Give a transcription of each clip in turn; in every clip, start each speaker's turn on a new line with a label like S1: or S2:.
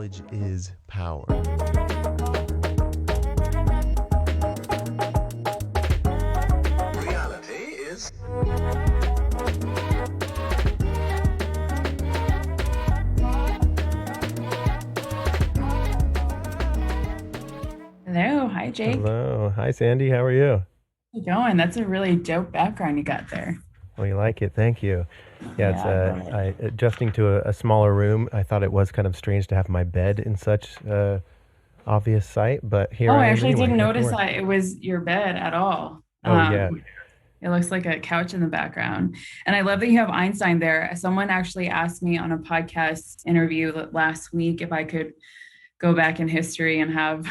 S1: knowledge is power.
S2: Reality is...
S3: Hello. Hi, Jake.
S4: Hello. Hi, Sandy. How are you?
S3: How's it going? That's a really dope background you got there.
S4: Well, you like it. Thank you. Yeah, it's
S3: Yeah, I love it.
S4: adjusting to a smaller room. I thought it was kind of strange to have my bed in such obvious sight, but here
S3: Oh,
S4: I
S3: I
S4: am
S3: actually
S4: anyway,
S3: didn't
S4: making it
S3: notice
S4: work.
S3: that it was your bed at all.
S4: Oh, yeah.
S3: It looks like a couch in the background. And I love that you have Einstein there. Someone actually asked me on a podcast interview last week if I could go back in history and have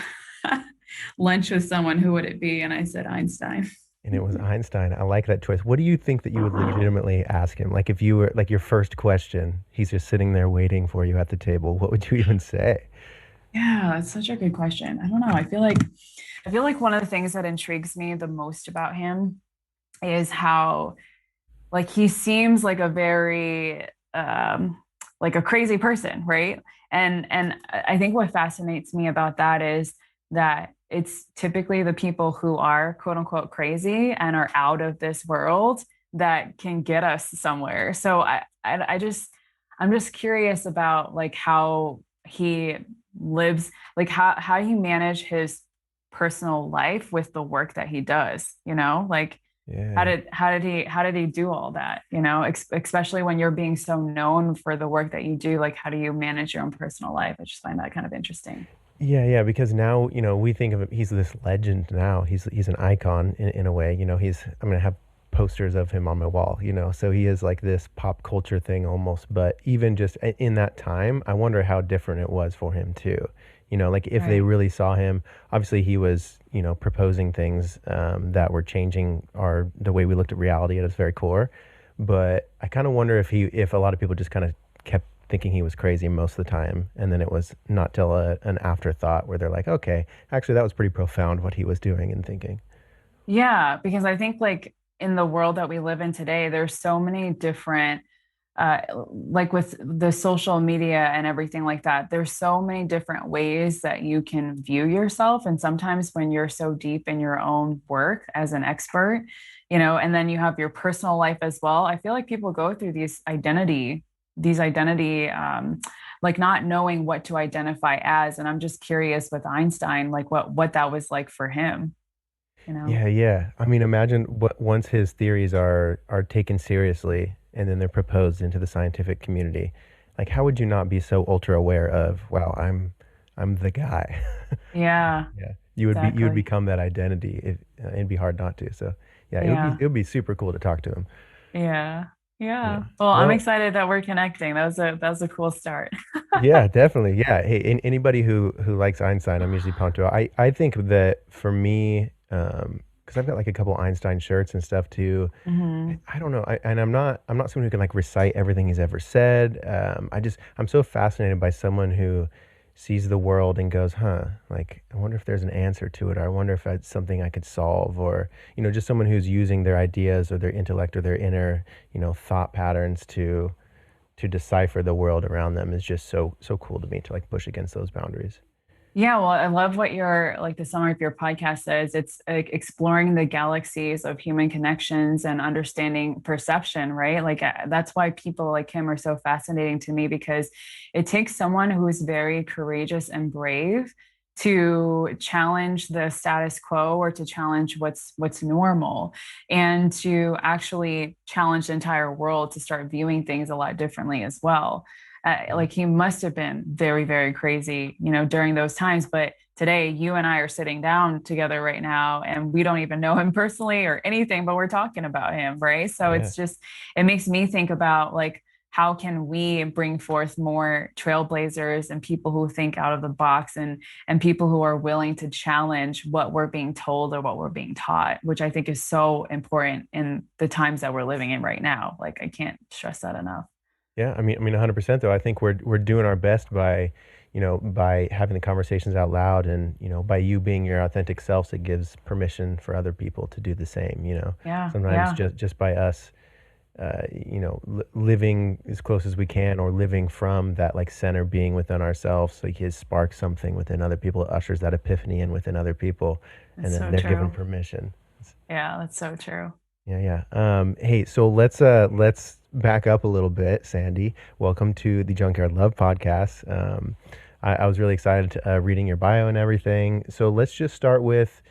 S3: lunch with someone, who would it be? And I said Einstein.
S4: And it was Einstein. I like that choice. What do you think that you would legitimately ask him? Like if you were like your first question, he's just sitting there waiting for you at the table. What would you even say?
S3: Yeah, that's such a good question. I don't know. I feel like one of the things that intrigues me the most about him is how like he seems like a very like a crazy person, right? And I think what fascinates me about that is that it's typically the people who are quote unquote crazy and are out of this world that can get us somewhere. So I'm just curious about like how he lives, like how he manage his personal life with the work that he does, like
S4: Yeah.
S3: how did he do all that, especially when you're being so known for the work that you do, like how do you manage your own personal life? I just find that kind of interesting.
S4: Yeah, because now, we think of him, he's this legend now. He's an icon in a way. I'm gonna have posters of him on my wall, so he is like this pop culture thing almost. But even just in that time, I wonder how different it was for him too. Like if they
S3: Right.
S4: really saw him, obviously he was, proposing things that were changing the way we looked at reality at its very core. But I kind of wonder if a lot of people just kind of kept thinking he was crazy most of the time, and then it was not till an afterthought where they're like, okay, actually that was pretty profound what he was doing and thinking.
S3: Yeah, because I think like in the world that we live in today, there's so many different like with the social media and everything like that, there's so many different ways that you can view yourself. And sometimes when you're so deep in your own work as an expert, and then you have your personal life as well, I feel like people go through these identity, like not knowing what to identify as. And I'm just curious with Einstein, like what that was like for him, you know?
S4: Yeah. I mean, imagine what once his theories are taken seriously and then they're proposed into the scientific community. Like, how would you not be so ultra aware of, wow, I'm the guy.
S3: Yeah,
S4: Yeah, you would
S3: exactly.
S4: become that identity. It'd be hard not to. So, yeah,
S3: Yeah.
S4: it would be super cool to talk to him.
S3: Yeah.
S4: Yeah.
S3: Yeah. Well, I'm
S4: Well,
S3: excited that we're connecting. That was a cool start.
S4: yeah, definitely. Yeah. Hey, anybody who likes Einstein, I'm usually pumped to. I think that for me, because I've got like a couple Einstein shirts and stuff too.
S3: Hmm.
S4: I don't know. And I'm not someone who can like recite everything he's ever said. I'm so fascinated by someone who sees the world and goes, huh, like I wonder if there's an answer to it, or I wonder if it's something I could solve, or just someone who's using their ideas or their intellect or their inner, thought patterns to decipher the world around them is just so cool to me to like push against those boundaries.
S3: Yeah, well, I love what your like the summary of your podcast says. It's like exploring the galaxies of human connections and understanding perception, right? Like that's why people like him are so fascinating to me because it takes someone who is very courageous and brave to challenge the status quo or to challenge what's normal and to actually challenge the entire world to start viewing things a lot differently as well. Like he must have been very, very crazy, during those times. But today, you and I are sitting down together right now, and we don't even know him personally or anything, but we're talking about him, right? So
S4: Yeah.
S3: it's just, it makes me think about like, how can we bring forth more trailblazers and people who think out of the box and people who are willing to challenge what we're being told or what we're being taught, which I think is so important in the times that we're living in right now. Like I can't stress that enough.
S4: Yeah, I mean, 100% though. I think we're doing our best by, by having the conversations out loud, and by you being your authentic selves, it gives permission for other people to do the same.
S3: Yeah,
S4: Sometimes
S3: yeah.
S4: just by us, living as close as we can, or living from that like center being within ourselves. Like his sparks something within other people, ushers that epiphany in within other people, and
S3: That's
S4: then
S3: so
S4: they're given
S3: true.
S4: permission.
S3: Yeah, that's so true.
S4: Yeah, yeah. Hey, so let's back up a little bit, Sandy. Welcome to the Junkyard Love podcast. I was really excited reading your bio and everything. So let's just start with.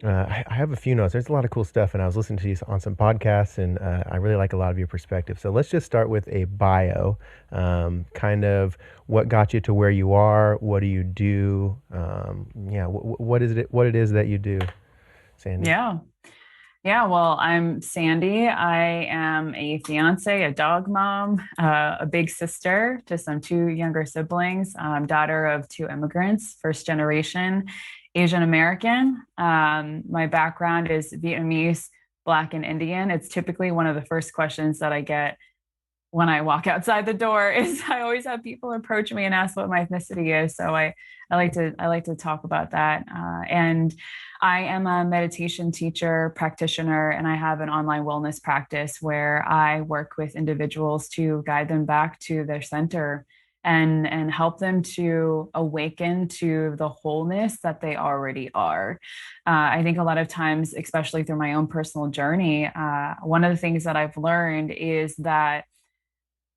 S4: I have a few notes. There's a lot of cool stuff, and I was listening to you on some podcasts, and I really like a lot of your perspective. So let's just start with a bio, kind of what got you to where you are. What do you do? Yeah, what is it? What it is that you do, Sandy?
S3: Yeah. Yeah, well, I'm Sandy. I am a fiance, a dog mom, a big sister to some two younger siblings, daughter of two immigrants, first generation Asian American. My background is Vietnamese, Black, and Indian. It's typically one of the first questions that I get when I walk outside the door is I always have people approach me and ask what my ethnicity is. So I like to talk about that. And I am a meditation teacher, practitioner, and I have an online wellness practice where I work with individuals to guide them back to their center and help them to awaken to the wholeness that they already are. I think a lot of times, especially through my own personal journey, one of the things that I've learned is that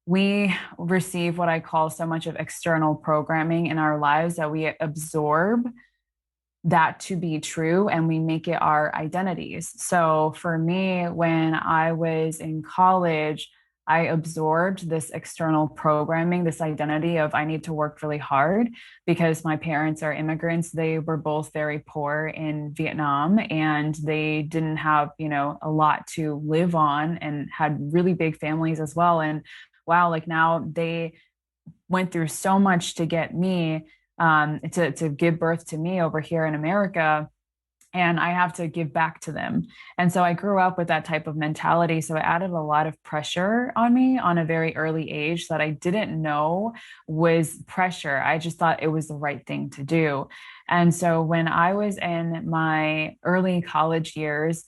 S3: we receive what I call so much of external programming in our lives that we absorb that to be true and we make it our identities. So for me, when I was in college, I absorbed this external programming, this identity of I need to work really hard because my parents are immigrants. They were both very poor in Vietnam and they didn't have, a lot to live on and had really big families as well. And wow, like now they went through so much to get me to give birth to me over here in America, and I have to give back to them. And so I grew up with that type of mentality. So it added a lot of pressure on me on a very early age that I didn't know was pressure. I just thought it was the right thing to do. And so when I was in my early college years,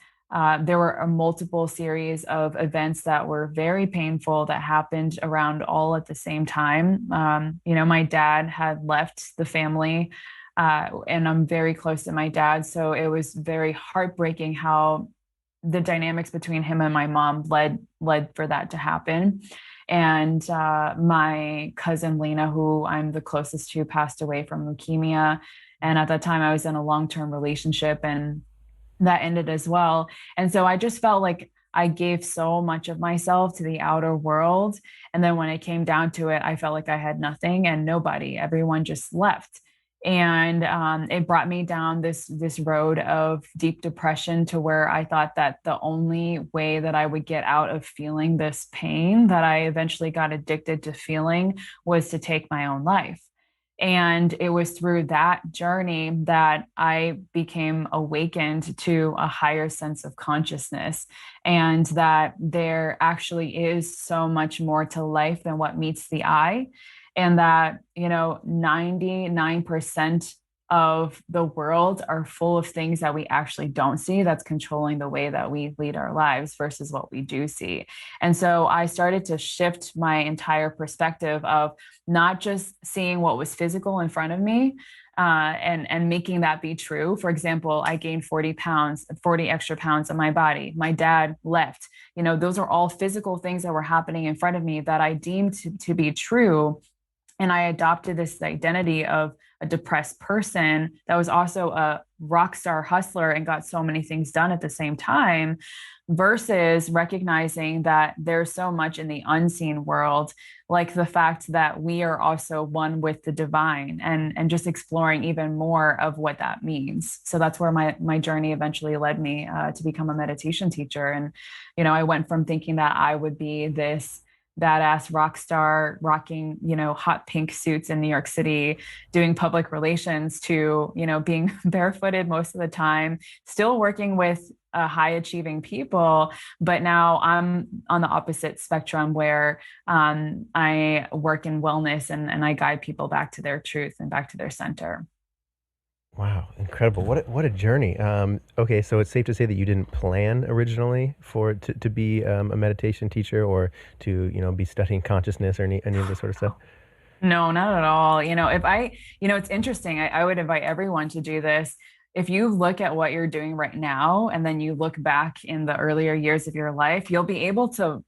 S3: there were a multiple series of events that were very painful that happened around all at the same time. My dad had left the family, and I'm very close to my dad. So it was very heartbreaking how the dynamics between him and my mom led for that to happen. And my cousin Lena, who I'm the closest to, passed away from leukemia. And at that time, I was in a long-term relationship, and that ended as well. And so I just felt like I gave so much of myself to the outer world. And then when it came down to it, I felt like I had nothing and nobody. Everyone just left. And it brought me down this road of deep depression to where I thought that the only way that I would get out of feeling this pain that I eventually got addicted to feeling was to take my own life. And it was through that journey that I became awakened to a higher sense of consciousness, and that there actually is so much more to life than what meets the eye. And that, 99% of the world are full of things that we actually don't see that's controlling the way that we lead our lives versus what we do see. And so I started to shift my entire perspective of not just seeing what was physical in front of me, and making that be true. For example, I gained 40 pounds, 40 extra pounds on my body. My dad left. Those are all physical things that were happening in front of me that I deemed to be true. And I adopted this identity of a depressed person that was also a rock star hustler and got so many things done at the same time, versus recognizing that there's so much in the unseen world, like the fact that we are also one with the divine, and just exploring even more of what that means. So that's where my journey eventually led me to become a meditation teacher. And I went from thinking that I would be this badass rock star rocking, hot pink suits in New York City, doing public relations, to, being barefooted most of the time, still working with high achieving people. But now I'm on the opposite spectrum where I work in wellness, and I guide people back to their truth and back to their center.
S4: Wow, incredible. What a journey. Okay, so it's safe to say that you didn't plan originally for to be a meditation teacher or to, be studying consciousness or any of this sort of stuff.
S3: No, not at all. It's interesting. I would invite everyone to do this. If you look at what you're doing right now, and then you look back in the earlier years of your life, you'll be able to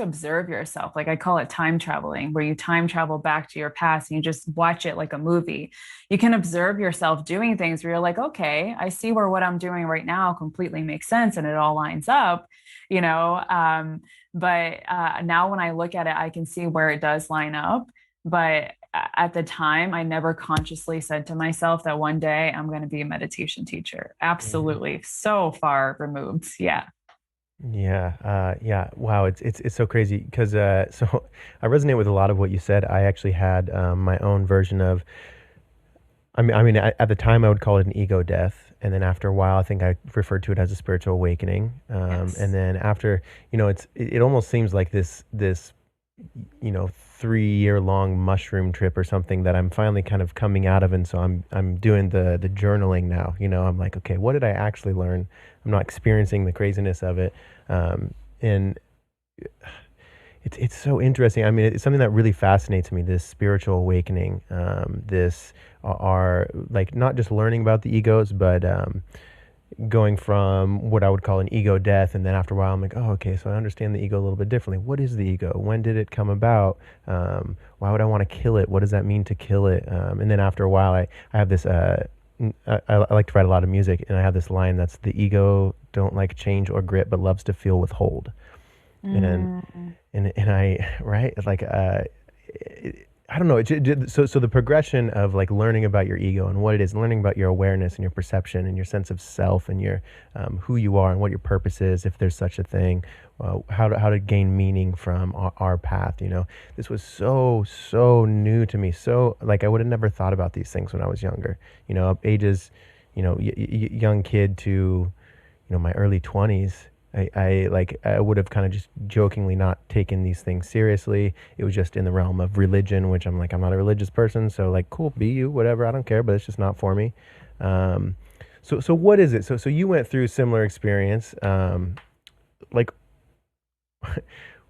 S3: observe yourself. Like I call it time traveling, where you time travel back to your past and you just watch it like a movie. You can observe yourself doing things where you're like, okay, I see where what I'm doing right now completely makes sense and it all lines up, you know. But now when I look at it, I can see where it does line up. But at the time, I never consciously said to myself that one day I'm going to be a meditation teacher.
S4: Yeah.
S3: Absolutely. So far removed. Yeah.
S4: Yeah, yeah. Wow, it's so crazy because so I resonate with a lot of what you said. I actually had my own version of. I mean, at the time I would call it an ego death, and then after a while, I think I referred to it as a spiritual awakening. And
S3: Yes.
S4: then after, it almost seems like this 3 year long mushroom trip or something that I'm finally kind of coming out of, and so I'm doing the journaling now. I'm like, okay, what did I actually learn? I'm not experiencing the craziness of it, and it's so interesting. I mean, it's something that really fascinates me. This spiritual awakening, this are like not just learning about the egos, but going from what I would call an ego death, and then after a while, I'm like, oh, okay, so I understand the ego a little bit differently. What is the ego? When did it come about? Why would I want to kill it? What does that mean to kill it? And then after a while, I have this. I like to write a lot of music, and I have this line that's the ego don't like change or grit, but loves to feel withhold. And
S3: Mm.
S4: and I right like I don't know. So the progression of like learning about your ego and what it is, learning about your awareness and your perception and your sense of self and your who you are and what your purpose is, if there's such a thing, how to gain meaning from our path. This was so new to me. So like I would have never thought about these things when I was younger. Ages, young kid to my early 20s. I would have kind of just jokingly not taken these things seriously. It was just in the realm of religion, which I'm like, I'm not a religious person, so like, cool, be you, whatever, I don't care, but it's just not for me. Um, so what is it? So you went through similar experience. Like,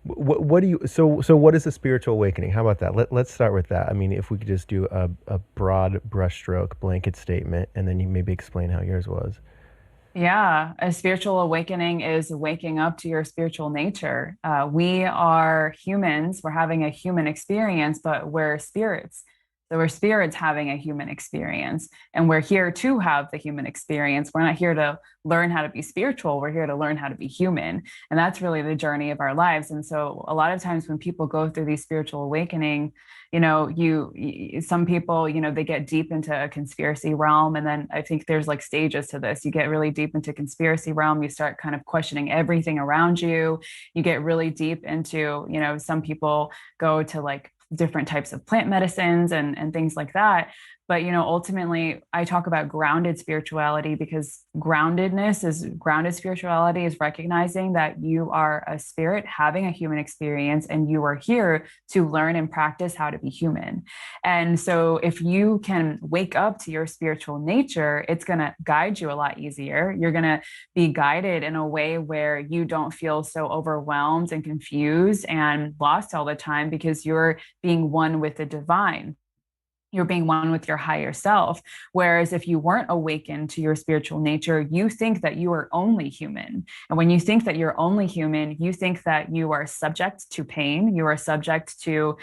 S4: what do you? So what is a spiritual awakening? How about that? Let's start with that. I mean, if we could just do a broad brushstroke blanket statement, and then you maybe explain how yours was.
S3: Yeah, a spiritual awakening is waking up to your spiritual nature. We are humans. We're having a human experience, but we're spirits. So we're spirits having a human experience, and we're here to have the human experience. We're not here to learn how to be spiritual. We're here to learn how to be human. And that's really the journey of our lives. And so a lot of times when people go through these spiritual awakening, some people, they get deep into a conspiracy realm, and then I think there's like stages to this. You get really deep into conspiracy realm, you start kind of questioning everything around you. You get really deep into, some people go to like different types of plant medicines and things like that. But ultimately I talk about grounded spirituality, because grounded spirituality is recognizing that you are a spirit having a human experience, and you are here to learn and practice how to be human. And so if you can wake up to your spiritual nature, it's going to guide you a lot easier. You're going to be guided in a way where you don't feel so overwhelmed and confused and lost all the time, because you're being one with the divine. You're being one with your higher self. Whereas if you weren't awakened to your spiritual nature, you think that you are only human. And when you think that you're only human, you think that you are subject to pain, you are subject to,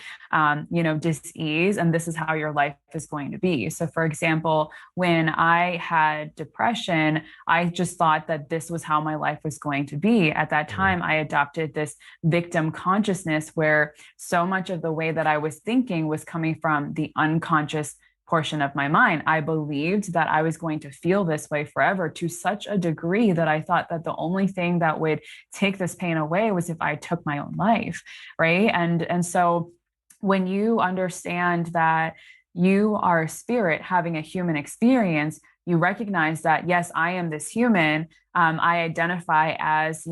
S3: dis-ease, and this is how your life is going to be. So, for example, when I had depression, I just thought that this was how my life was going to be. At that
S4: Mm,
S3: time, I adopted this victim consciousness where so much of the way that I was thinking was coming from the unconscious portion of my mind. I believed that I was going to feel this way forever, to such a degree that I thought that the only thing that would take this pain away was if I took my own life, right? And so when you understand that you are a spirit having a human experience, you recognize that, yes, I am this human. I identify as,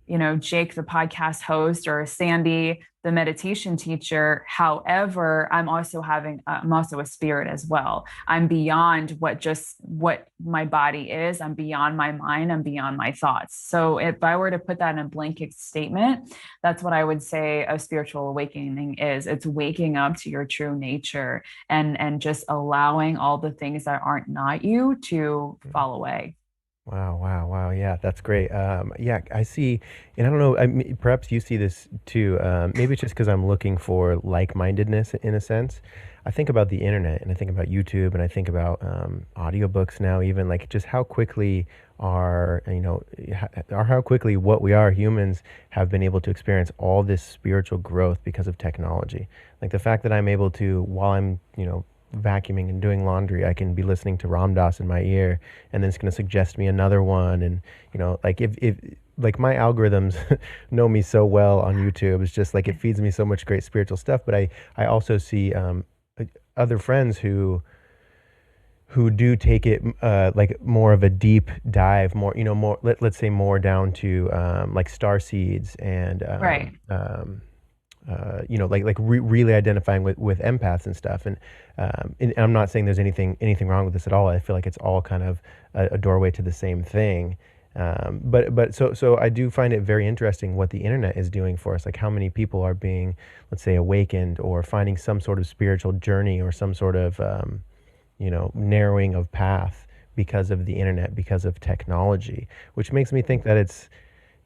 S3: Jake, the podcast host, or Sandy, the meditation teacher. However, I'm also a spirit as well. I'm beyond what my body is. I'm beyond my mind. I'm beyond my thoughts. So if I were to put that in a blanket statement, that's what I would say a spiritual awakening is. It's waking up to your true nature and just allowing all the things that aren't not you to fall away.
S4: Wow, wow, wow. Yeah, that's great. Yeah, I see, and I don't know, perhaps you see this too. Maybe it's just because I'm looking for like-mindedness in a sense. I think about the internet and I think about YouTube and I think about audiobooks now, even like just how quickly how quickly what we are humans have been able to experience all this spiritual growth because of technology. Like the fact that I'm able to, while I'm, vacuuming and doing laundry, I can be listening to Ram Dass in my ear, and then it's going to suggest me another one. And like if like my algorithms know me so well on YouTube, it's just like it feeds me so much great spiritual stuff. But I also see other friends who do take it like more of a deep dive, more more let's say more down to like star seeds and
S3: Right.
S4: really identifying with empaths and stuff. And I'm not saying there's anything wrong with this at all. I feel like it's all kind of a doorway to the same thing. But I do find it very interesting what the internet is doing for us. Like how many people are being, let's say, awakened or finding some sort of spiritual journey or some sort of narrowing of path because of the internet, because of technology, which makes me think that it's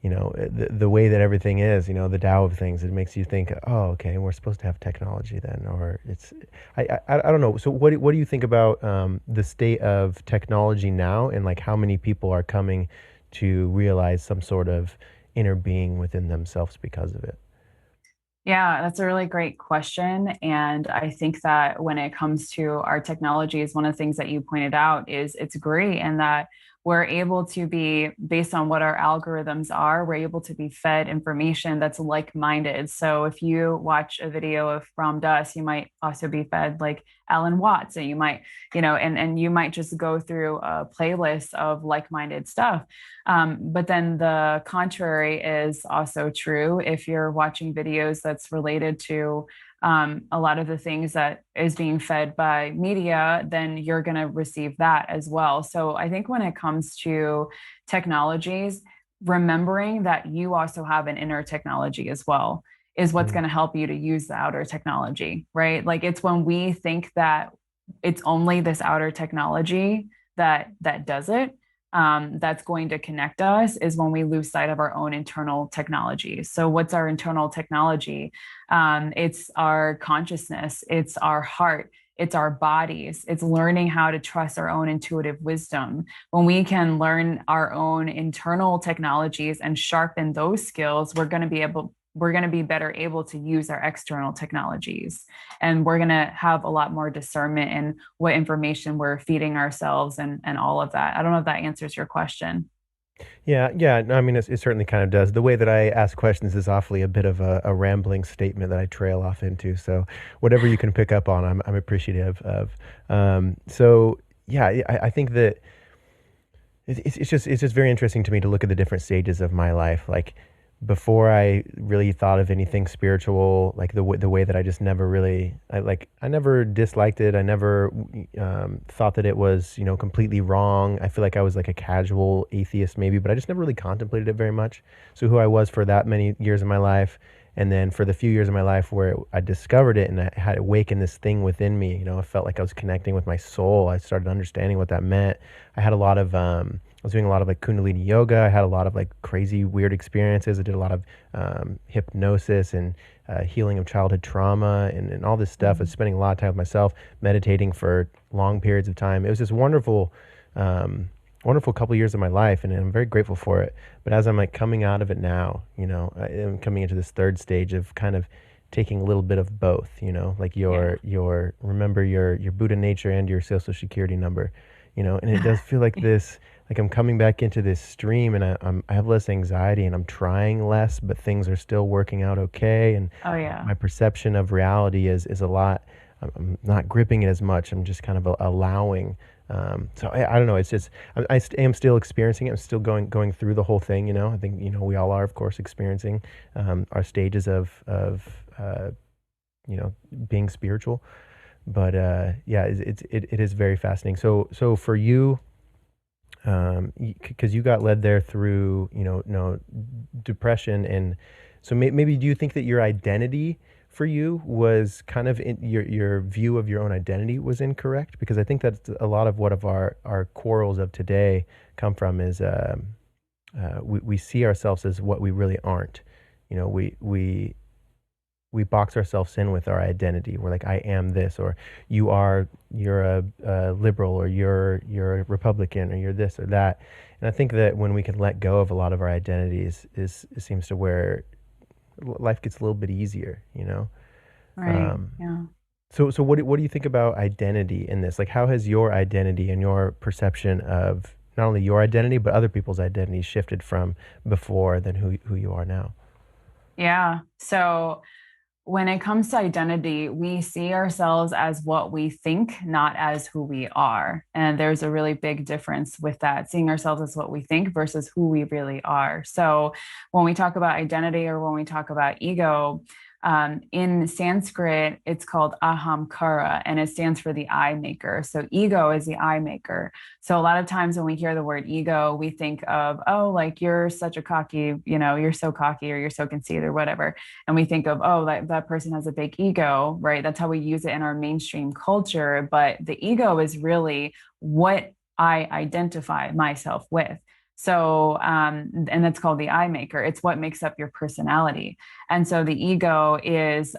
S4: the way that everything is, the Tao of things, it makes you think, oh, okay, we're supposed to have technology then, or it's, I don't know. So what do you think about the state of technology now, and like how many people are coming to realize some sort of inner being within themselves because of it?
S3: Yeah, that's a really great question. And I think that when it comes to our technologies, one of the things that you pointed out is it's great and that we're able to be, based on what our algorithms are, we're able to be fed information that's like-minded. So if you watch a video of Ram Dass, you might also be fed like Alan Watts, and you might, and you might just go through a playlist of like-minded stuff. But then the contrary is also true. If you're watching videos that's related to a lot of the things that is being fed by media, then you're going to receive that as well. So I think when it comes to technologies, remembering that you also have an inner technology as well is what's
S4: Mm.
S3: going to help you to use the outer technology, right? Like it's when we think that it's only this outer technology that does it, that's going to connect us, is when we lose sight of our own internal technology. So what's our internal technology? It's our consciousness, it's our heart, it's our bodies, it's learning how to trust our own intuitive wisdom. When we can learn our own internal technologies and sharpen those skills, we're going to be better able to use our external technologies, and we're going to have a lot more discernment in what information we're feeding ourselves and all of that. I don't know if that answers your question.
S4: Yeah, yeah. No, I mean, it certainly kind of does. The way that I ask questions is awfully a bit of a rambling statement that I trail off into. So whatever you can pick up on, I'm appreciative of. So yeah, I think that it's just very interesting to me to look at the different stages of my life. Like before I really thought of anything spiritual, like the way that I just never really, I never disliked it. I never thought that it was, completely wrong. I feel like I was like a casual atheist maybe, but I just never really contemplated it very much. So who I was for that many years of my life, and then for the few years of my life where I discovered it and I had awakened this thing within me, I felt like I was connecting with my soul. I started understanding what that meant. I had a lot of I was doing a lot of like Kundalini yoga. I had a lot of like crazy weird experiences. I did a lot of hypnosis and healing of childhood trauma and all this stuff. I was spending a lot of time with myself, meditating for long periods of time. It was this wonderful couple years of my life, and I'm very grateful for it. But as I'm like coming out of it now, I'm coming into this third stage of kind of taking a little bit of both. Like
S3: Yeah.
S4: your remember your Buddha nature and your social security number. And it does feel like this, like I'm coming back into this stream, and I have less anxiety, and I'm trying less, but things are still working out okay, and
S3: Oh yeah.
S4: my perception of reality is a lot I'm not gripping it as much. I'm just kind of allowing. So I don't know. It's just am still experiencing it. I'm still going through the whole thing. I think we all are, of course, experiencing our stages of being spiritual. But yeah, it is very fascinating. So for you, because you got led there through no depression, and so maybe do you think that your identity for you was kind of your view of your own identity was incorrect? Because I think that's a lot of what of our quarrels of today come from is we see ourselves as what we really aren't. We box ourselves in with our identity. We're like, I am this, or you're a liberal, or you're a Republican, or you're this or that. And I think that when we can let go of a lot of our identities, it seems to where life gets a little bit easier.
S3: Right.
S4: Um,
S3: Yeah.
S4: so what do you think about identity in this? Like, how has your identity and your perception of not only your identity but other people's identities shifted from before than who you are now?
S3: Yeah. So when it comes to identity, we see ourselves as what we think, not as who we are. And there's a really big difference with that, seeing ourselves as what we think versus who we really are. So when we talk about identity or when we talk about ego, in Sanskrit, it's called ahamkara, and it stands for the I maker. So ego is the I maker. So a lot of times when we hear the word ego, we think of, oh, like you're such a cocky, you're so cocky or you're so conceited or whatever. And we think of, oh, that person has a big ego, right? That's how we use it in our mainstream culture. But the ego is really what I identify myself with. So, and that's called the I maker. It's what makes up your personality. And so the ego is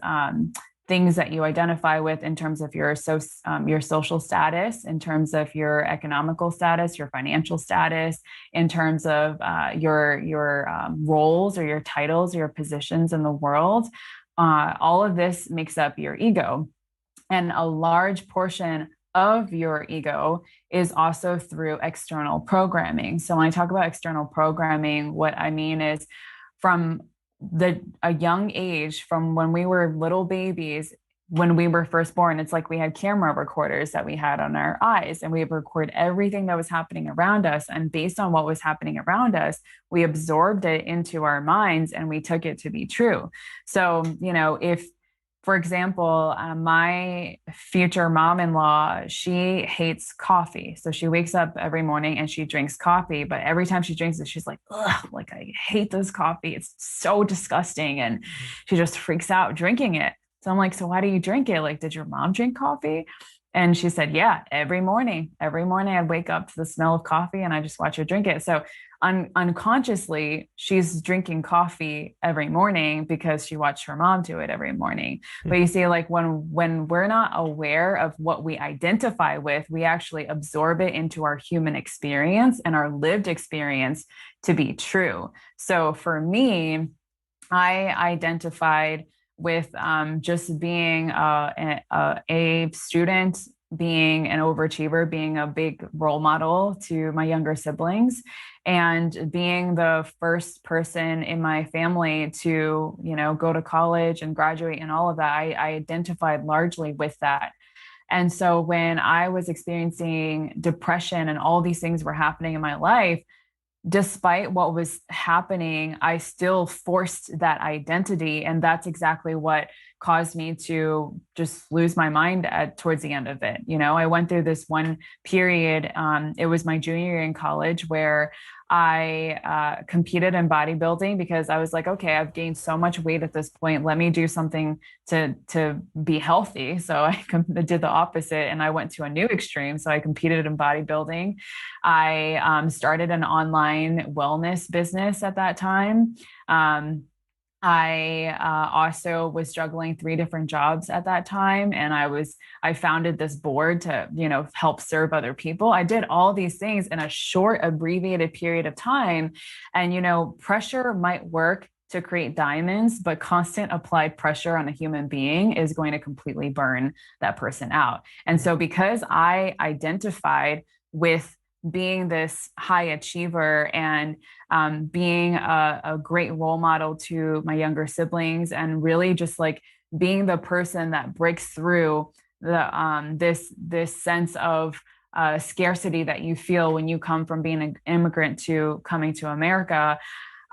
S3: things that you identify with in terms of your social status, in terms of your economical status, your financial status, in terms of your roles or your titles, or your positions in the world. All of this makes up your ego. And a large portion of your ego is also through external programming. So when I talk about external programming, what I mean is from a young age, from when we were little babies, when we were first born, it's like we had camera recorders that we had on our eyes, and we would record everything that was happening around us. And based on what was happening around us, we absorbed it into our minds and we took it to be true. So, if for example, my future mom-in-law, she hates coffee. So she wakes up every morning and she drinks coffee. But every time she drinks it, she's like, ugh, like I hate this coffee. It's so disgusting. And she just freaks out drinking it. So I'm like, so why do you drink it? Like, did your mom drink coffee? And she said, yeah, every morning. Every morning I'd wake up to the smell of coffee and I just watch her drink it. So unconsciously, she's drinking coffee every morning because she watched her mom do it every morning. But you see, like when we're not aware of what we identify with, we actually absorb it into our human experience and our lived experience to be true. So for me, I identified with just being a student, being an overachiever, being a big role model to my younger siblings, and being the first person in my family to, go to college and graduate and all of that. I identified largely with that. And so when I was experiencing depression and all these things were happening in my life, despite what was happening, I still forced that identity. And that's exactly what caused me to just lose my mind towards the end of it. I went through this one period. It was my junior year in college where I competed in bodybuilding because I was like, okay, I've gained so much weight at this point. Let me do something to be healthy. So I did the opposite and I went to a new extreme. So I competed in bodybuilding. I started an online wellness business at that time. I also was juggling three different jobs at that time, and I founded this board to help serve other people. I did all these things in a short, abbreviated period of time, and pressure might work to create diamonds, but constant applied pressure on a human being is going to completely burn that person out. And so, because I identified with being this high achiever and being a great role model to my younger siblings, and really just like being the person that breaks through this sense of scarcity that you feel when you come from being an immigrant to coming to America.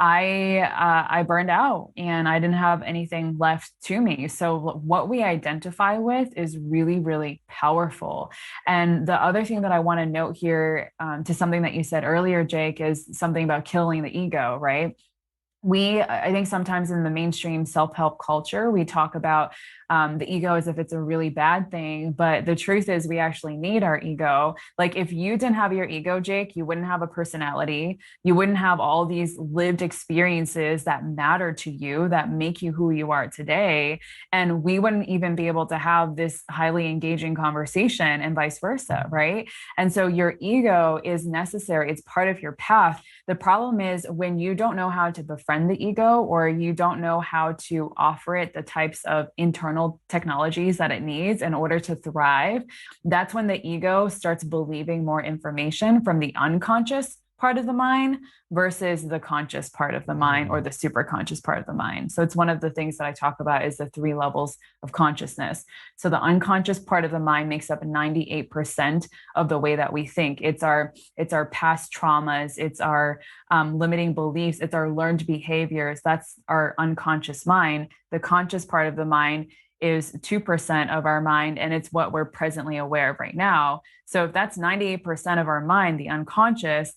S3: I burned out and I didn't have anything left to me. So what we identify with is really, really powerful. And the other thing that I want to note here, to something that you said earlier, Jake, is something about killing the ego, right? I think sometimes in the mainstream self-help culture, we talk about the ego as if it's a really bad thing. But the truth is we actually need our ego. Like if you didn't have your ego, Jake, you wouldn't have a personality. You wouldn't have all these lived experiences that matter to you, that make you who you are today. And we wouldn't even be able to have this highly engaging conversation and vice versa, right? And so your ego is necessary. It's part of your path. The problem is when you don't know how to befriend the ego, or you don't know how to offer it the types of internal technologies that it needs in order to thrive, that's when the ego starts believing more information from the unconscious part of the mind versus the conscious part of the mind, or
S4: Mm.
S3: the super conscious part of the mind. So it's one of the things that I talk about is the three levels of consciousness. So the unconscious part of the mind makes up 98% of the way that we think. It's our past traumas, it's our limiting beliefs, it's our learned behaviors. That's our unconscious mind. The conscious part of the mind is 2% of our mind, and it's what we're presently aware of right now. So if that's 98% of our mind, the unconscious,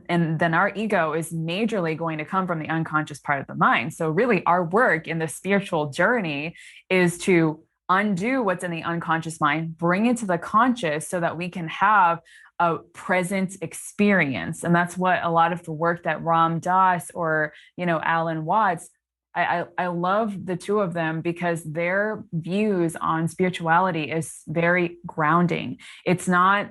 S3: and then our ego is majorly going to come from the unconscious part of the mind. So really our work in the spiritual journey is to undo what's in the unconscious mind, bring it to the conscious so that we can have a present experience. And that's what a lot of the work that Ram Dass or Alan Watts, I love the two of them because their views on spirituality is very grounding. It's not,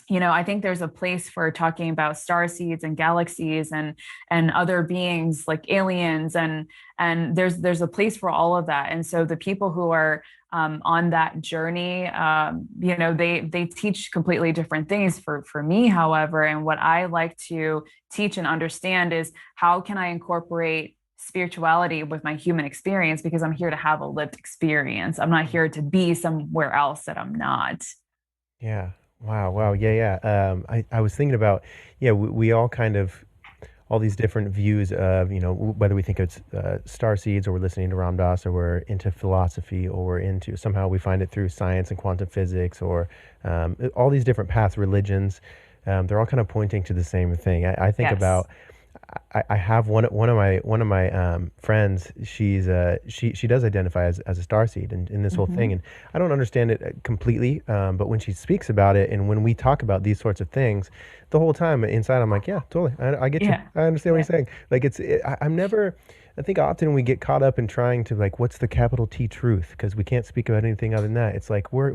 S3: I think there's a place for talking about star seeds and galaxies and other beings like aliens, and there's a place for all of that. And so the people who are on that journey, they teach completely different things. For me, however, and what I like to teach and understand is how can I incorporate spirituality with my human experience, because I'm here to have a lived experience. I'm not here to be somewhere else that I'm not.
S4: Yeah. Wow. Wow. Yeah. Yeah. I was thinking about, yeah, we all kind of, all these different views of, whether we think it's star seeds, or we're listening to Ram Dass, or we're into philosophy, or we're into, somehow we find it through science and quantum physics, or all these different paths, religions. They're all kind of pointing to the same thing. I think
S3: Yes.
S4: about, I have one of my friends. She does identify as a starseed in this whole thing,
S3: Hmm.
S4: and I don't understand it completely. But when she speaks about it, and when we talk about these sorts of things, the whole time inside I'm like, yeah, totally, I get you.
S3: Yeah.
S4: I understand what you're
S3: Yeah.
S4: saying. Like I'm never. I think often we get caught up in trying to, like, what's the capital T truth, because we can't speak about anything other than that. It's like we're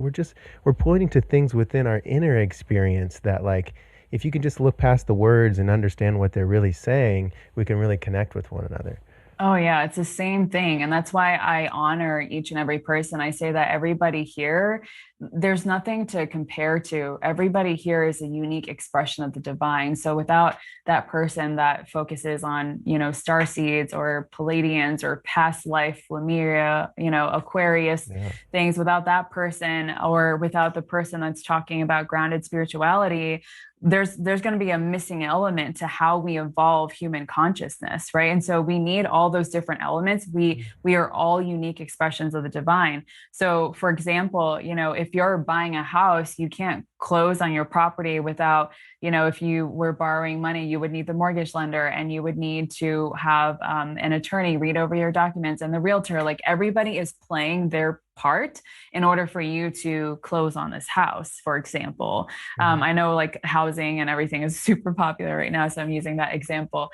S4: pointing to things within our inner experience that, like, if you can just look past the words and understand what they're really saying, we can really connect with one another.
S3: Oh, yeah, it's the same thing. And that's why I honor each and every person. I say that everybody here, there's nothing to compare to. Everybody here is a unique expression of the divine. So without that person that focuses on, star seeds or Palladians or past life, Lemuria, Aquarius,
S4: Yeah.
S3: things, without that person, or without the person that's talking about grounded spirituality, there's going to be a missing element to how we evolve human consciousness, right? And so we need all those different elements. We are all unique expressions of the divine. So for example, if you're buying a house, you can't close on your property without, if you were borrowing money, you would need the mortgage lender, and you would need to have an attorney read over your documents, and the realtor. Like everybody is playing their part in order for you to close on this house, for example.
S4: Mhm.
S3: I know like housing and everything is super popular right now, so I'm using that example.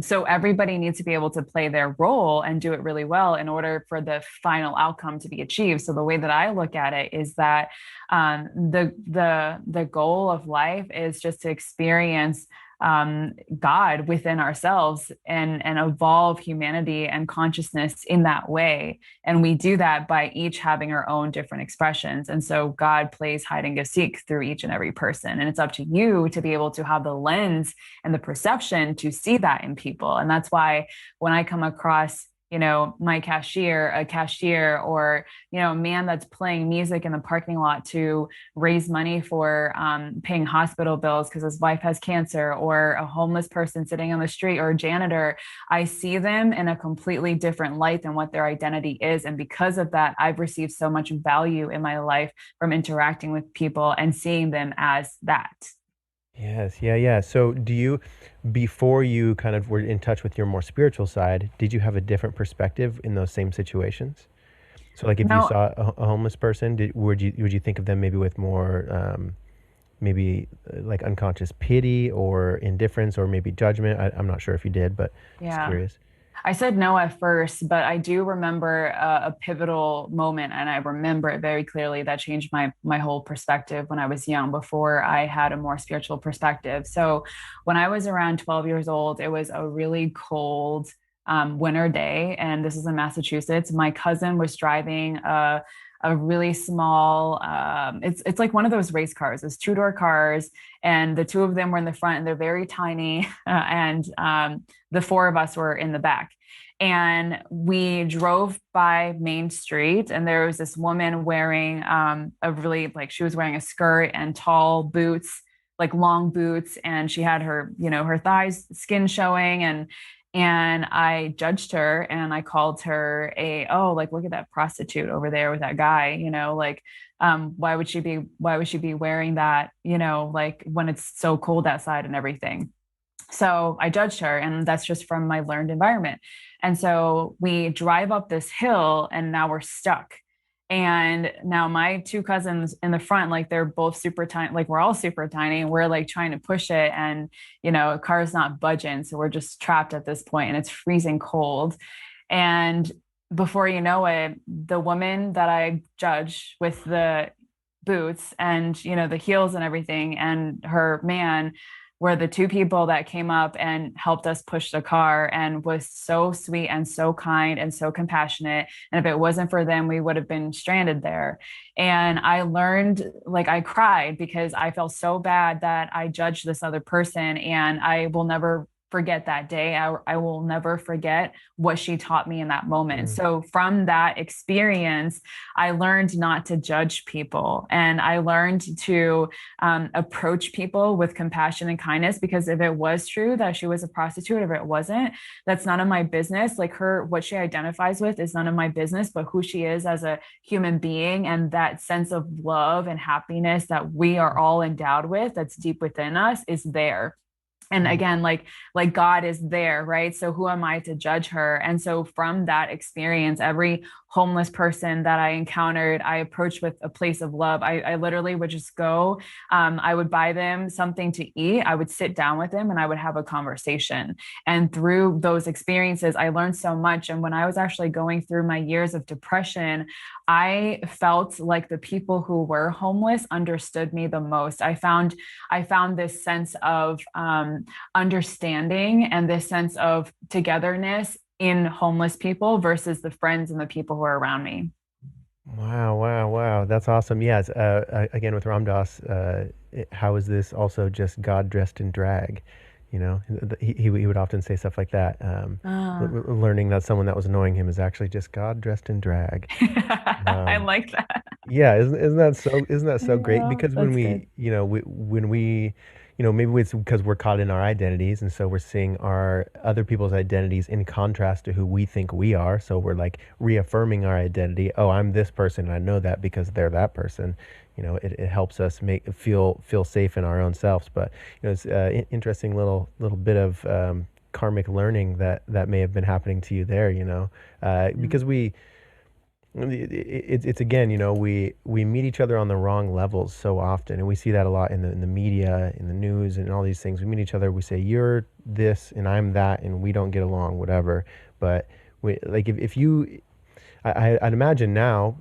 S3: So everybody needs to be able to play their role and do it really well in order for the final outcome to be achieved. So the way that I look at it is that the goal of life is just to experience God within ourselves, and evolve humanity and consciousness in that way. And we do that by each having our own different expressions. And so God plays hide and go seek through each and every person. And it's up to you to be able to have the lens and the perception to see that in people. And that's why when I come across my cashier, a cashier, or, a man that's playing music in the parking lot to raise money for paying hospital bills because his wife has cancer, or a homeless person sitting on the street, or a janitor. I see them in a completely different light than what their identity is. And because of that, I've received so much value in my life from interacting with people and seeing them as that.
S4: Yes, yeah, yeah. So do you, before you kind of were in touch with your more spiritual side, did you have a different perspective in those same situations? So like if you
S3: No,
S4: saw a homeless person, would you think of them maybe with more maybe like unconscious pity or indifference or maybe judgment? I'm not sure if you did, but just
S3: yeah.
S4: curious.
S3: I said no at first, but I do remember a pivotal moment, and I remember it very clearly that changed my whole perspective when I was young, before I had a more spiritual perspective. So, when I was around 12 years old, it was a really cold winter day, and this is in Massachusetts. My cousin was driving a really small it's like one of those race cars. It's two-door cars, and the two of them were in the front, and they're very tiny and the four of us were in the back. And we drove by Main Street, and there was this woman wearing a really, like, she was wearing a skirt and tall boots, like long boots, and she had her, her thighs skin showing. And I judged her, and I called her oh, like, look at that prostitute over there with that guy, like, why would she be wearing that, like, when it's so cold outside and everything. So I judged her, and that's just from my learned environment. And so we drive up this hill, and now we're stuck. And now my two cousins in the front, like, they're both super tiny, like, we're all super tiny, and we're like trying to push it. And, a car's not budging. So we're just trapped at this point, and it's freezing cold. And before you know it, the woman that I judge with the boots and, the heels and everything, and her man were the two people that came up and helped us push the car, and was so sweet and so kind and so compassionate. And if it wasn't for them, we would have been stranded there. And I learned, like, I cried because I felt so bad that I judged this other person. And I will never forget that day. I will never forget what she taught me in that moment.
S4: Mm,
S3: So from that experience, I learned not to judge people, and I learned to approach people with compassion and kindness. Because if it was true that she was a prostitute, if it wasn't, that's none of my business. Like, what she identifies with is none of my business, but who she is as a human being, and that sense of love and happiness that we are all endowed with, that's deep within us, is there. And
S4: mm,
S3: again, like God is there, right? So who am I to judge her? And so from that experience, every homeless person that I encountered, I approached with a place of love. I literally would just go, I would buy them something to eat, I would sit down with them, and I would have a conversation. And through those experiences, I learned so much. And when I was actually going through my years of depression, I felt like the people who were homeless understood me the most. I found this sense of understanding, and this sense of togetherness in homeless people versus the friends and the people who are around me.
S4: wow, wow, wow. That's awesome. Yes. Again, with Ram Dass, how is this also just God dressed in drag? He would often say stuff like that. Learning that someone that was annoying him is actually just God dressed in drag.
S3: I
S4: Um,
S3: like that.
S4: Yeah, isn't that so great?
S3: Yeah,
S4: Because when
S3: that's good.
S4: we, maybe it's because we're caught in our identities, and so we're seeing our other people's identities in contrast to who we think we are. So we're like reaffirming our identity. Oh, I'm this person, and I know that because they're that person. It helps us make feel safe in our own selves. But it's interesting little bit of karmic learning that may have been happening to you there.
S3: Yeah.
S4: Because it's again, we meet each other on the wrong levels so often, and we see that a lot in the media, in the news, and all these things. We meet each other, we say you're this and I'm that, and we don't get along, whatever. But like if you, I'd imagine now,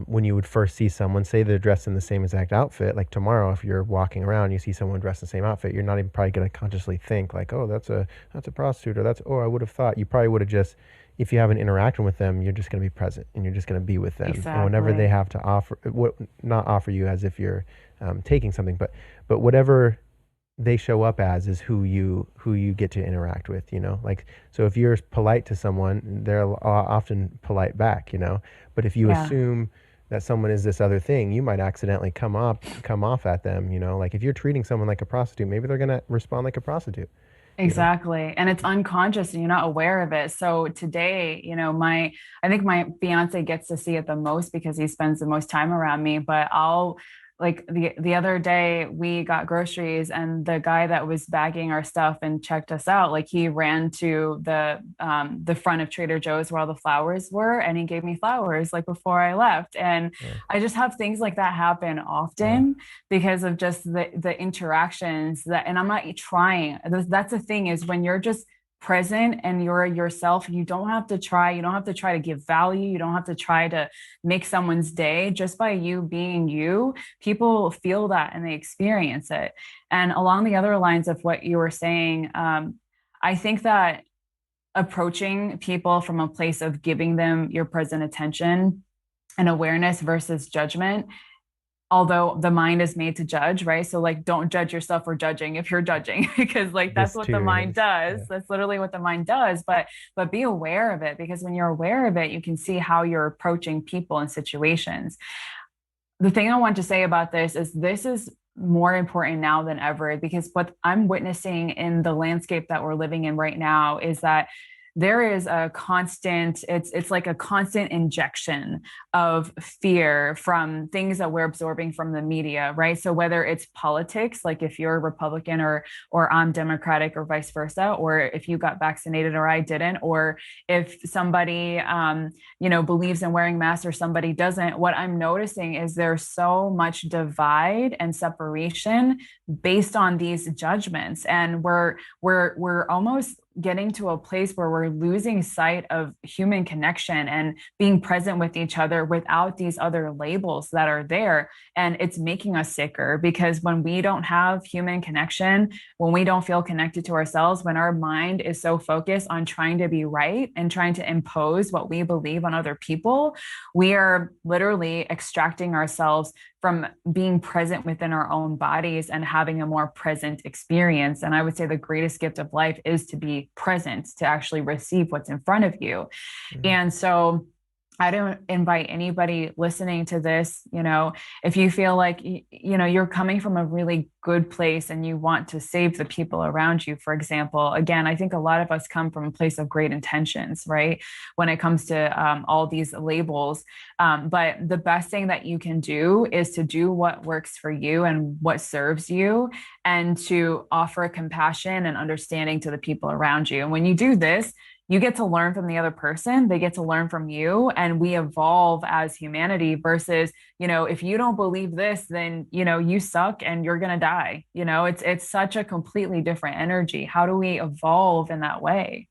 S4: when you would first see someone, say they're dressed in the same exact outfit, like tomorrow, if you're walking around, you see someone dressed in the same outfit, you're not even probably going to consciously think like, oh, that's a prostitute, or that's, oh, I would have thought. You probably would have just, if you haven't interacted with them, you're just going to be present, and you're just going to be with them. And whenever they
S3: Exactly.
S4: have to offer, what, not offer you as if you're taking something, but whatever they show up as is who you get to interact with, you know? Like, so if you're polite to someone, they're often polite back, you know? But if you
S3: Yeah.
S4: assume that someone is this other thing, you might accidentally come off at them, you know? Like if you're treating someone like a prostitute, maybe they're gonna respond like a prostitute, you know?
S3: Exactly. And it's unconscious and you're not aware of it. So today, I think my fiance gets to see it the most because he spends the most time around me, but I'll like the other day we got groceries and the guy that was bagging our stuff and checked us out, like he ran to the front of Trader Joe's where all the flowers were and he gave me flowers like before I left. And
S4: Yeah.
S3: I just have things like that happen
S4: Uh,
S3: often because of just the interactions that, and I'm not trying. That's the thing is when you're just present and you're yourself, you don't have to try. You don't have to try to give value. You don't have to try to make someone's day. Just by you being you, people feel that and they experience it. And along the other lines of what you were saying, I think that approaching people from a place of giving them your present attention and awareness versus judgment, although the mind is made to judge, right? So like don't judge yourself for judging if you're judging because like that's
S4: this
S3: what the
S4: too
S3: mind
S4: is,
S3: does.
S4: yeah.
S3: That's literally what the mind does. But be aware of it because when you're aware of it, you can see how you're approaching people and situations. The thing I want to say about this is more important now than ever because what I'm witnessing in the landscape that we're living in right now is that there is a constant, it's like a constant injection of fear from things that we're absorbing from the media, right? So whether it's politics, like if you're a Republican or I'm Democratic or vice versa, or if you got vaccinated or I didn't, or if somebody believes in wearing masks or somebody doesn't, what I'm noticing is there's so much divide and separation based on these judgments. And we're almost getting to a place where we're losing sight of human connection and being present with each other without these other labels that are there. And it's making us sicker because when we don't have human connection, when we don't feel connected to ourselves, when our mind is so focused on trying to be right and trying to impose what we believe on other people, we are literally extracting ourselves from being present within our own bodies and having a more present experience. And I would say the greatest gift of life is to be present, to actually receive what's in front of you.
S4: Mm.
S3: And so I don't invite anybody listening to this, if you feel like, you're coming from a really good place and you want to save the people around you, for example, again, I think a lot of us come from a place of great intentions, right? When it comes to all these labels. But the best thing that you can do is to do what works for you and what serves you and to offer compassion and understanding to the people around you. And when you do this, you get to learn from the other person, they get to learn from you, and we evolve as humanity versus, if you don't believe this, then, you suck and you're going to die. It's such a completely different energy. How do we evolve in that way?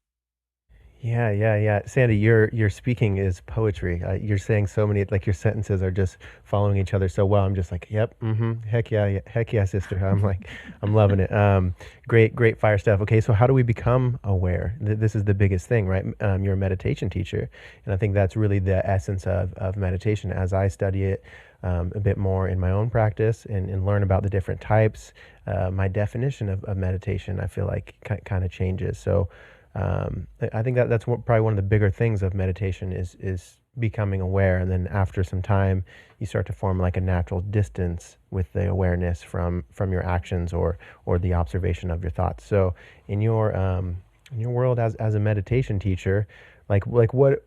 S4: Yeah, yeah, yeah. Sandy, your speaking is poetry. You're saying so many, like your sentences are just following each other so well. I'm just like, yep, mm-hmm, heck yeah, yeah, heck yeah, sister. I'm like, I'm loving it. Great, great fire stuff. Okay, so how do we become aware? This is the biggest thing, right? You're a meditation teacher, and I think that's really the essence of meditation. As I study it a bit more in my own practice and learn about the different types, my definition of meditation, I feel like kind of changes. So. I think that's probably one of the bigger things of meditation is becoming aware, and then after some time, you start to form like a natural distance with the awareness from your actions or the observation of your thoughts. So, in your world as a meditation teacher, like what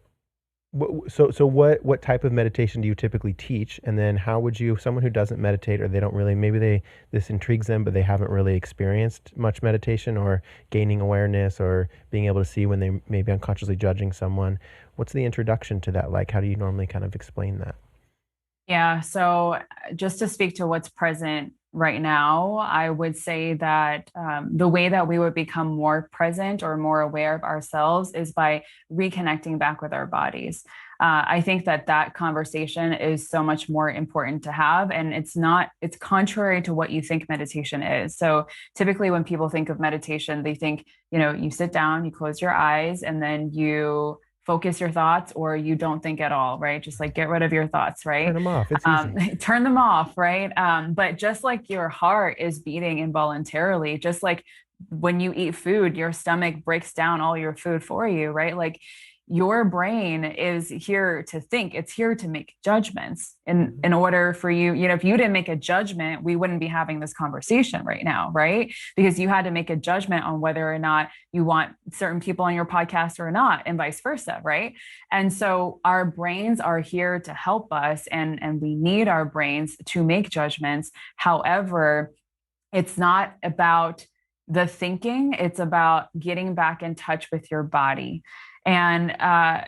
S4: type of meditation do you typically teach? And then how would you, someone who doesn't meditate or they don't really, maybe this intrigues them, but they haven't really experienced much meditation or gaining awareness or being able to see when they may be unconsciously judging someone. What's the introduction to that like? How do you normally kind of explain that?
S3: Yeah. So just to speak to what's present right now, I would say that the way that we would become more present or more aware of ourselves is by reconnecting back with our bodies. I think that conversation is so much more important to have. And it's contrary to what you think meditation is. So typically, when people think of meditation, they think, you sit down, you close your eyes, and then you focus your thoughts or you don't think at all, right? Just like get rid of your thoughts,
S4: Turn
S3: right?
S4: them off. It's easy.
S3: Turn them off, right? But just like your heart is beating involuntarily, just like when you eat food, your stomach breaks down all your food for you, right? Like your brain is here to think, it's here to make judgments.
S4: Mhm.
S3: In order for you, if you didn't make a judgment, we wouldn't be having this conversation right now, right? Because you had to make a judgment on whether or not you want certain people on your podcast or not, and vice versa, right? And so our brains are here to help us, and we need our brains to make judgments. However, it's not about the thinking, it's about getting back in touch with your body. And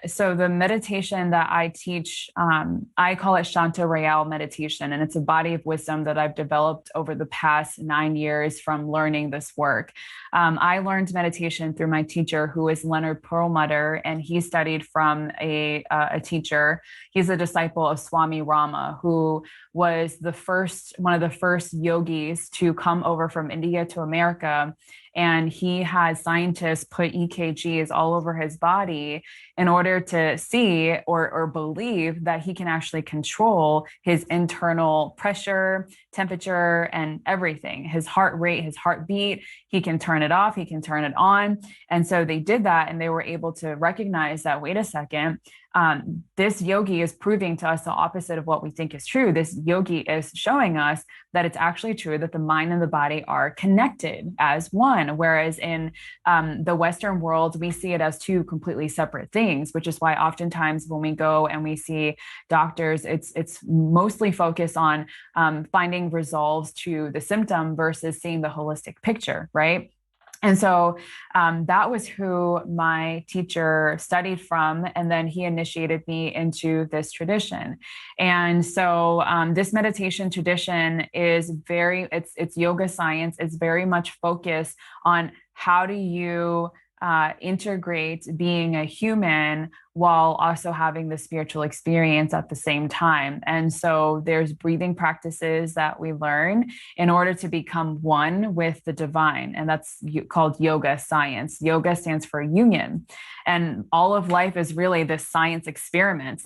S3: so the meditation that I teach, I call it Shanta Royale meditation. And it's a body of wisdom that I've developed over the past 9 years from learning this work. I learned meditation through my teacher, who is Leonard Perlmutter, and he studied from a teacher. He's a disciple of Swami Rama, who was one of the first yogis to come over from India to America. And he had scientists put EKGs all over his body in order to see or believe that he can actually control his internal pressure, temperature, and everything. His heart rate, his heartbeat, he can turn it off, he can turn it on. And so they did that, and they were able to recognize that, wait a second, this yogi is proving to us the opposite of what we think is true. This yogi is showing us that it's actually true that the mind and the body are connected as one. Whereas in the Western world, we see it as two completely separate things, which is why oftentimes when we go and we see doctors, it's mostly focused on finding resolves to the symptom versus seeing the holistic picture, right? And so that was who my teacher studied from. And then he initiated me into this tradition. And so this meditation tradition is it's yoga science. It's very much focused on how do you integrate being a human while also having the spiritual experience at the same time. And so there's breathing practices that we learn in order to become one with the divine. And that's called yoga science. Yoga stands for union. And all of life is really this science experiment.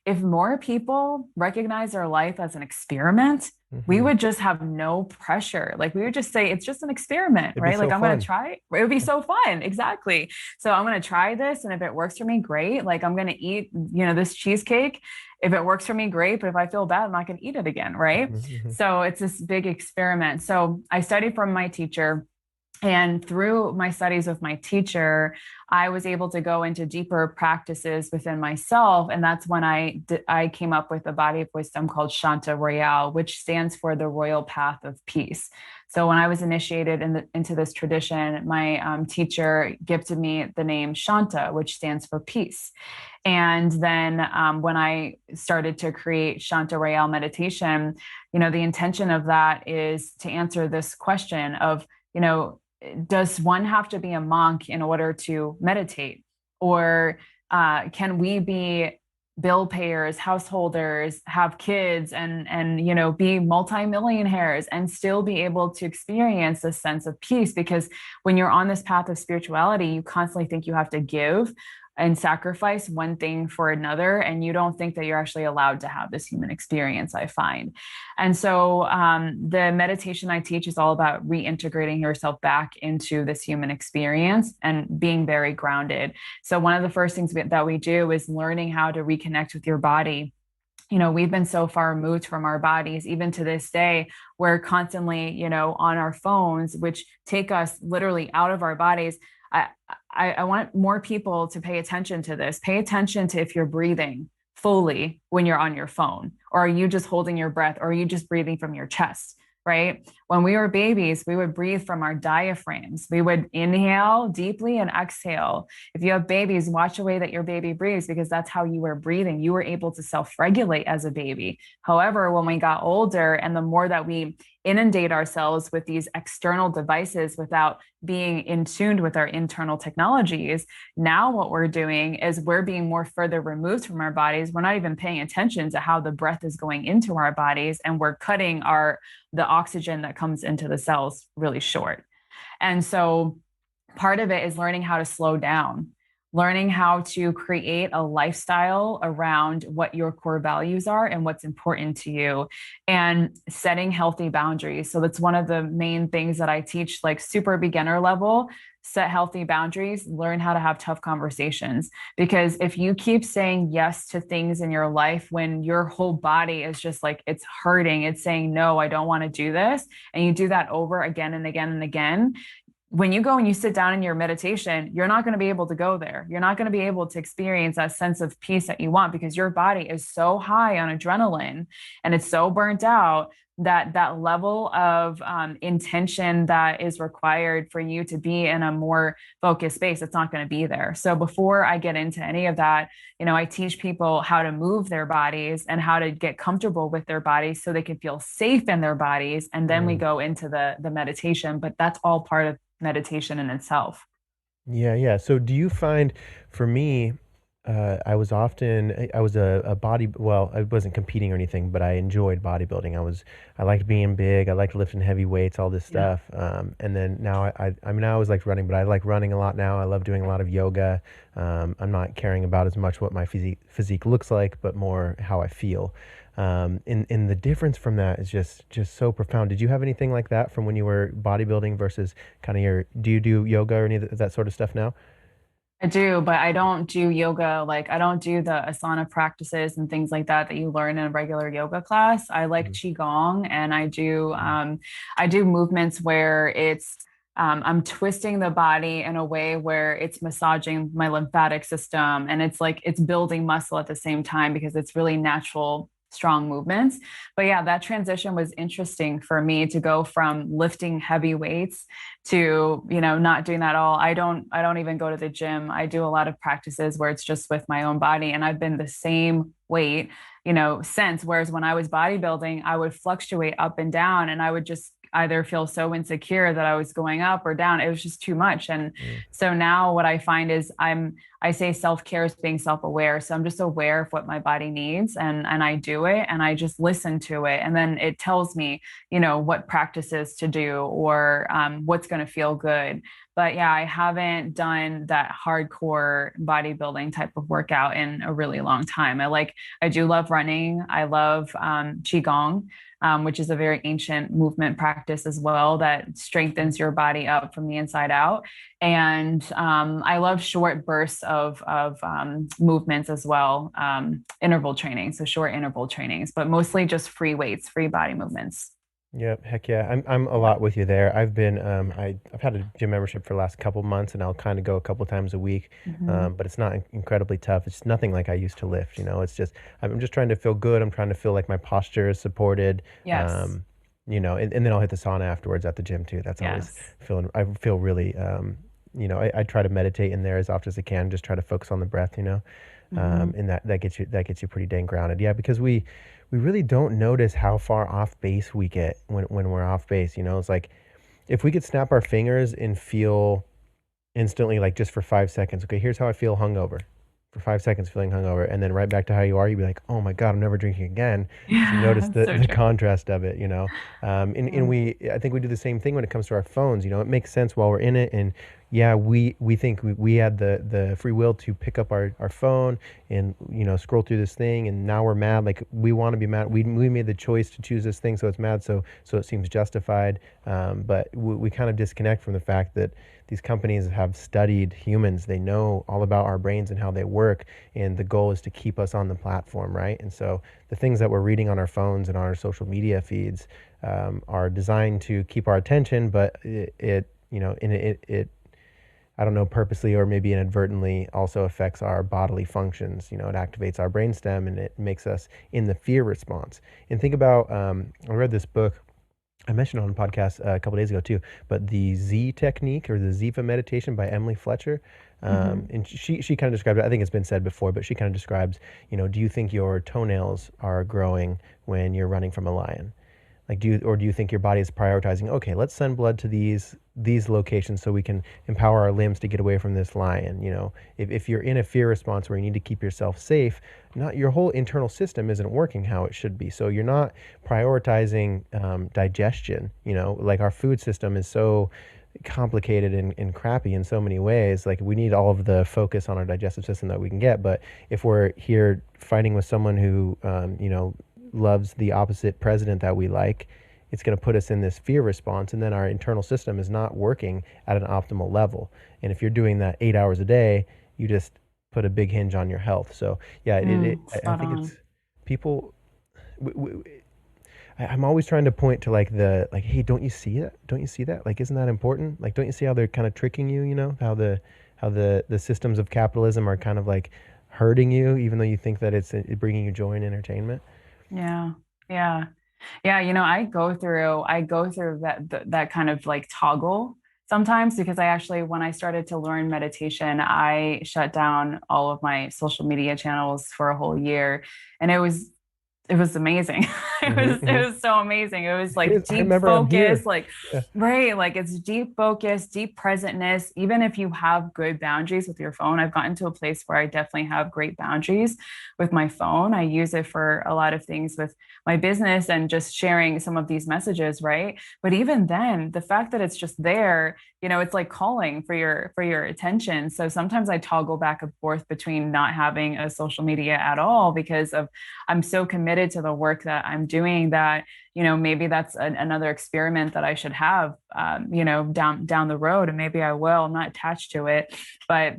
S3: If more people recognize their life as an experiment, we
S4: Hmm.
S3: would just have no pressure. Like we would just say, it's just an experiment,
S4: It'd be
S3: right? Like
S4: so
S3: I'm going to
S4: fun.
S3: try, it would be so fun. Exactly. So I'm going to try this. And if it works for me, great. Like I'm going to eat, this cheesecake. If it works for me, great. But if I feel bad, I'm not going to eat it again. Right.
S4: Hmm.
S3: So it's this big experiment. So I studied from my teacher. And through my studies with my teacher, I was able to go into deeper practices within myself. And that's when I came up with a body of wisdom called Shanta Royale, which stands for the royal path of peace. So when I was initiated into this tradition, my teacher gifted me the name Shanta, which stands for peace. And then when I started to create Shanta Royale meditation, the intention of that is to answer this question of, does one have to be a monk in order to meditate? Or can we be bill payers, householders, have kids and be multimillionaires and still be able to experience this sense of peace? Because when you're on this path of spirituality, you constantly think you have to give and sacrifice one thing for another, and you don't think that you're actually allowed to have this human experience, I find. And so the meditation I teach is all about reintegrating yourself back into this human experience and being very grounded. So one of the first things that we do is learning how to reconnect with your body. We've been so far removed from our bodies, even to this day, we're constantly, on our phones, which take us literally out of our bodies. I, I want more people to pay attention to this. Pay attention to if you're breathing fully when you're on your phone, or are you just holding your breath, or are you just breathing from your chest? Right? When we were babies, we would breathe from our diaphragms. We would inhale deeply and exhale. If you have babies, watch the way that your baby breathes, because that's how you were breathing. You were able to self-regulate as a baby. However, when we got older, and the more that we inundate ourselves with these external devices without being in tune with our internal technologies, now what we're doing is we're being more further removed from our bodies. We're not even paying attention to how the breath is going into our bodies, and we're cutting the oxygen that comes into the cells really short. And so part of it is learning how to slow down. learning how to create a lifestyle around what your core values are and what's important to you, and setting healthy boundaries. So that's one of the main things that I teach, like super beginner level. Set healthy boundaries, learn how to have tough conversations. Because if you keep saying yes to things in your life when your whole body is just like, it's hurting, it's saying, no, I don't want to do this, and you do that over again and again and again, when you go and you sit down in your meditation, you're not going to be able to go there. You're not going to be able to experience that sense of peace that you want, because your body is so high on adrenaline and it's so burnt out that that level of intention that is required for you to be in a more focused space, it's not going to be there. So before I get into any of that, I teach people how to move their bodies and how to get comfortable with their bodies so they can feel safe in their bodies. And then we
S4: Mm.
S3: go into the meditation, but that's all part of meditation in itself.
S4: Yeah, yeah. So do you find, for me, I was a body, well, I wasn't competing or anything, but I enjoyed bodybuilding. I liked being big. I liked lifting heavy weights, all this
S3: Yeah.
S4: stuff. And then now I mean, I always liked running, but I like running a lot now. I love doing a lot of yoga. I'm not caring about as much what my physique looks like, but more how I feel. And the difference from that is just so profound. Did you have anything like that from when you were bodybuilding versus kind of do you do yoga or any of that sort of stuff now?
S3: I do, but I don't do yoga. Like, I don't do the asana practices and things like that that you learn in a regular yoga class. I like
S4: Mhm.
S3: qigong, and I do movements where I'm twisting the body in a way where it's massaging my lymphatic system, and it's like it's building muscle at the same time because it's really natural, strong movements. But yeah, that transition was interesting for me to go from lifting heavy weights to, not doing that at all. I don't even go to the gym. I do a lot of practices where it's just with my own body, and I've been the same weight, since. Whereas when I was bodybuilding, I would fluctuate up and down, and I would just either feel so insecure that I was going up or down. It was just too much. And
S4: Mm.
S3: so now what I find is I say self-care is being self-aware. So I'm just aware of what my body needs, and I do it, and I just listen to it. And then it tells me, what practices to do, or what's going to feel good. But yeah, I haven't done that hardcore bodybuilding type of workout in a really long time. I do love running. I love qigong, which is a very ancient movement practice as well that strengthens your body up from the inside out. And I love short bursts of movements as well, interval training, so short interval trainings, but mostly just free weights, free body movements.
S4: Yep, heck yeah. I'm a
S3: Yeah.
S4: lot with you there. I've had a gym membership for the last couple months, and I'll kind of go a couple times a week.
S3: Mhm.
S4: But it's not incredibly tough. It's nothing like I used to lift, It's just I'm just trying to feel good. I'm trying to feel like my posture is supported.
S3: Yes.
S4: Um, and then I'll hit the sauna afterwards at the gym too. That's always
S3: Yes.
S4: I feel really I try to meditate in there as often as I can, just try to focus on the breath,
S3: Mhm.
S4: and that gets you pretty dang grounded. Yeah, because we really don't notice how far off base we get when we're off base. It's like if we could snap our fingers and feel instantly, like just for 5 seconds. Okay, here's how I feel hungover. For 5 seconds, feeling hungover, and then right back to how you are. You'd be like, "Oh my God, I'm never drinking again," because you notice
S3: Yeah,
S4: the
S3: so
S4: the
S3: true.
S4: contrast of it. And
S3: Yeah.
S4: I think we do the same thing when it comes to our phones. It makes sense while we're in it, and yeah, we think we had the free will to pick up our phone and scroll through this thing, and now we're mad. Like we want to be mad. We made the choice to choose this thing, so it's mad. So it seems justified. But we kind of disconnect from the fact that these companies have studied humans. They know all about our brains and how they work, and the goal is to keep us on the platform, right? And so the things that we're reading on our phones and on our social media feeds are designed to keep our attention, but it I don't know, purposely or maybe inadvertently also affects our bodily functions. It activates our brainstem and it makes us in the fear response. And think about, I read this book I mentioned on a podcast a couple days ago too, but the Z technique or the Ziva meditation by Emily Fletcher,
S3: Mhm.
S4: and she kind of described it. I think it's been said before, but she kind of describes, do you think your toenails are growing when you're running from a lion? Like, do you think your body is prioritizing? Okay, let's send blood to these locations so we can empower our limbs to get away from this lion. If you're in a fear response where you need to keep yourself safe, not your whole internal system isn't working how it should be. So you're not prioritizing digestion. Like our food system is so complicated and crappy in so many ways. Like we need all of the focus on our digestive system that we can get. But if we're here fighting with someone who, loves the opposite president that we like, it's going to put us in this fear response. And then our internal system is not working at an optimal level. And if you're doing that 8 hours a day, you just put a big hinge on your health. So yeah, I
S3: Spot
S4: think it's
S3: on.
S4: people. I'm always trying to point to like hey, don't you see it? Don't you see that? Like, isn't that important? Like, don't you see how they're kind of tricking you? You know, how the systems of capitalism are kind of like hurting you, even though you think that it's bringing you joy and entertainment.
S3: Yeah. Yeah. Yeah, I go through that kind of like toggle sometimes because I actually when I started to learn meditation, I shut down all of my social media channels for a whole year and it was amazing. It
S4: Hmm.
S3: was it was so amazing. It was
S4: It
S3: like
S4: is. I
S3: deep
S4: remember I'm
S3: focus,
S4: here.
S3: like
S4: Yeah.
S3: right, like it's deep focus, deep presentness. Even if you have good boundaries with your phone, I've gotten to a place where I definitely have great boundaries with my phone. I use it for a lot of things with my business and just sharing some of these messages, right? But even then, the fact that it's just there, it's like calling for your attention. So sometimes I toggle back and forth between not having a social media at all because of I'm so committed to the work that I'm doing that, maybe that's another experiment that I should have, down the road, and maybe I will. I'm not attached to it, but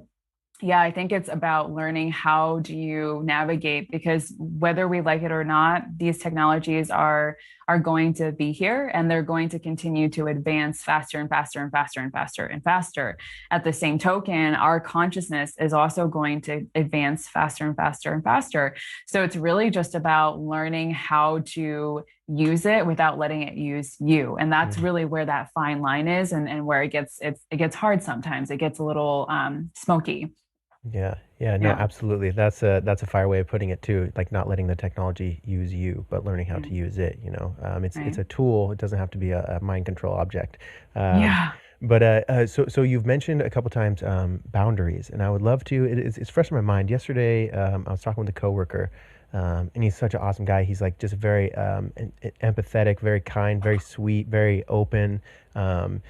S3: yeah, I think it's about learning how do you navigate because whether we like it or not, these technologies are going to be here and they're going to continue to advance faster and faster and faster and faster and faster. At the same token, our consciousness is also going to advance faster and faster and faster. So it's really just about learning how to use it without letting it use you. And that's
S4: Mm.
S3: really where that fine line is and where it gets hard sometimes. It gets a little smoky.
S4: Yeah, yeah, no,
S3: Yeah.
S4: absolutely. That's a fire way of putting it too. Like not letting the technology use you, but learning how to
S3: Right.
S4: use it. It's
S3: Right.
S4: a tool. It doesn't have to be a mind control object. Um,
S3: Yeah.
S4: but so you've mentioned a couple times boundaries, and I would love to. It's fresh in my mind. Yesterday, I was talking with a coworker, and he's such an awesome guy. He's like just very empathetic, very kind, very sweet, very open. And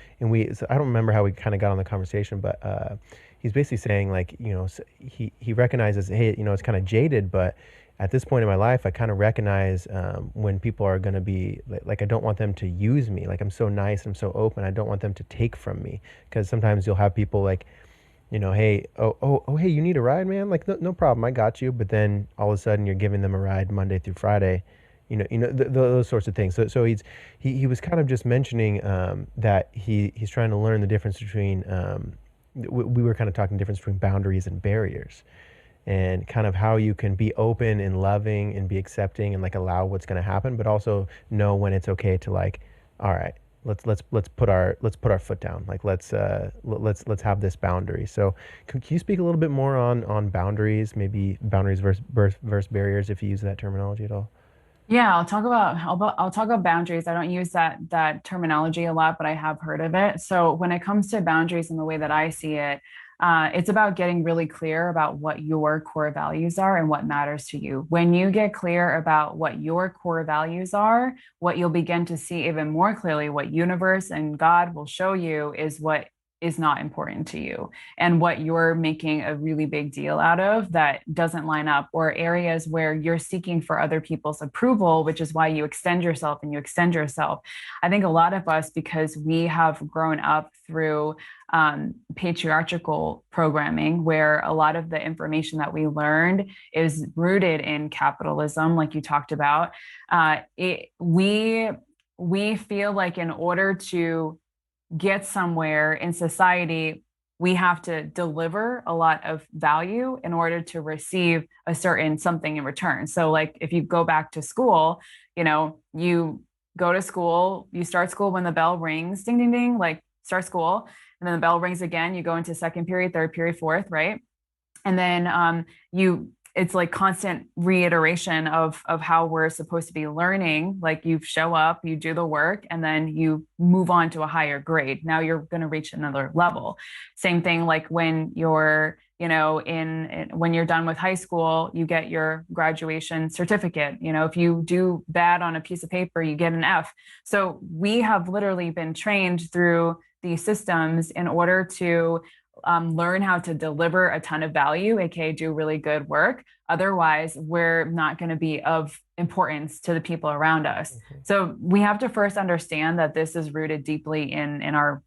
S4: so I don't remember how we kind of got on the conversation, but he's basically saying like he recognizes, hey, it's kind of jaded, but at this point in my life I kind of recognize when people are going to be like I don't want them to use me. Like I'm so nice, I'm so open, I don't want them to take from me, because sometimes you'll have people like, hey, oh, hey, you need a ride, man? Like, no, no problem, I got you. But then all of a sudden you're giving them a ride Monday through Friday, those sorts of things. So he was kind of just mentioning that he's trying to learn the difference between we were kind of talking the difference between boundaries and barriers, and kind of how you can be open and loving and be accepting and like allow what's going to happen, but also know when it's okay to like, all right, let's put our foot down. Like let's have this boundary. So can you speak a little bit more on boundaries, maybe boundaries versus barriers, if you use that terminology at all?
S3: Yeah, I'll talk about boundaries. I don't use that terminology a lot, but I have heard of it. So when it comes to boundaries and the way that I see it, it's about getting really clear about what your core values are and what matters to you. When you get clear about what your core values are, what you'll begin to see even more clearly, what universe and God will show you is what is not important to you and what you're making a really big deal out of that doesn't line up, or areas where you're seeking for other people's approval, which is why you extend yourself and you extend yourself. I think a lot of us, because we have grown up through patriarchal programming, where a lot of the information that we learned is rooted in capitalism, like you talked about, we feel like in order to get somewhere in society, we have to deliver a lot of value in order to receive a certain something in return. So, like if you go back to school, you go to school, you start school when the bell rings, ding, ding, ding, like start school. And then the bell rings again, you go into second period, third period, fourth, right? And then you it's like constant reiteration of how we're supposed to be learning. Like you show up, you do the work, and then you move on to a higher grade. Now you're going to reach another level. Same thing like when you're in when you're done with high school, you get your graduation certificate. If you do bad on a piece of paper, you get an F. So we have literally been trained through these systems in order to learn how to deliver a ton of value, aka do really good work. Otherwise, we're not going to be of importance to the people around us.
S4: Mhm.
S3: So we have to first understand that this is rooted deeply in our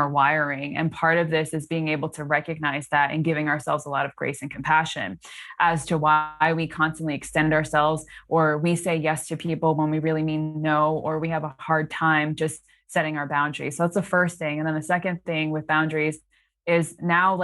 S3: wiring, and part of this is being able to recognize that and giving ourselves a lot of grace and compassion as to why we constantly extend ourselves, or we say yes to people when we really mean no, or we have a hard time just setting our boundaries. So that's the first thing. And then the second thing with boundaries is now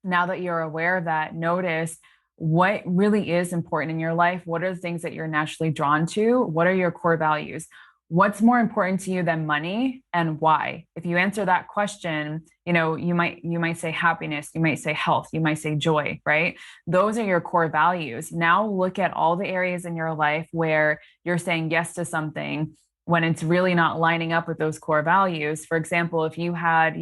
S3: that you're aware of that, notice what really is important in your life. What are the things that you're naturally drawn to? What are your core values? What's more important to you than money, and why? If you answer that question, you might say happiness, you might say health, you might say joy, right? Those are your core values. Now look at all the areas in your life where you're saying yes to something when it's really not lining up with those core values. For example, if you had,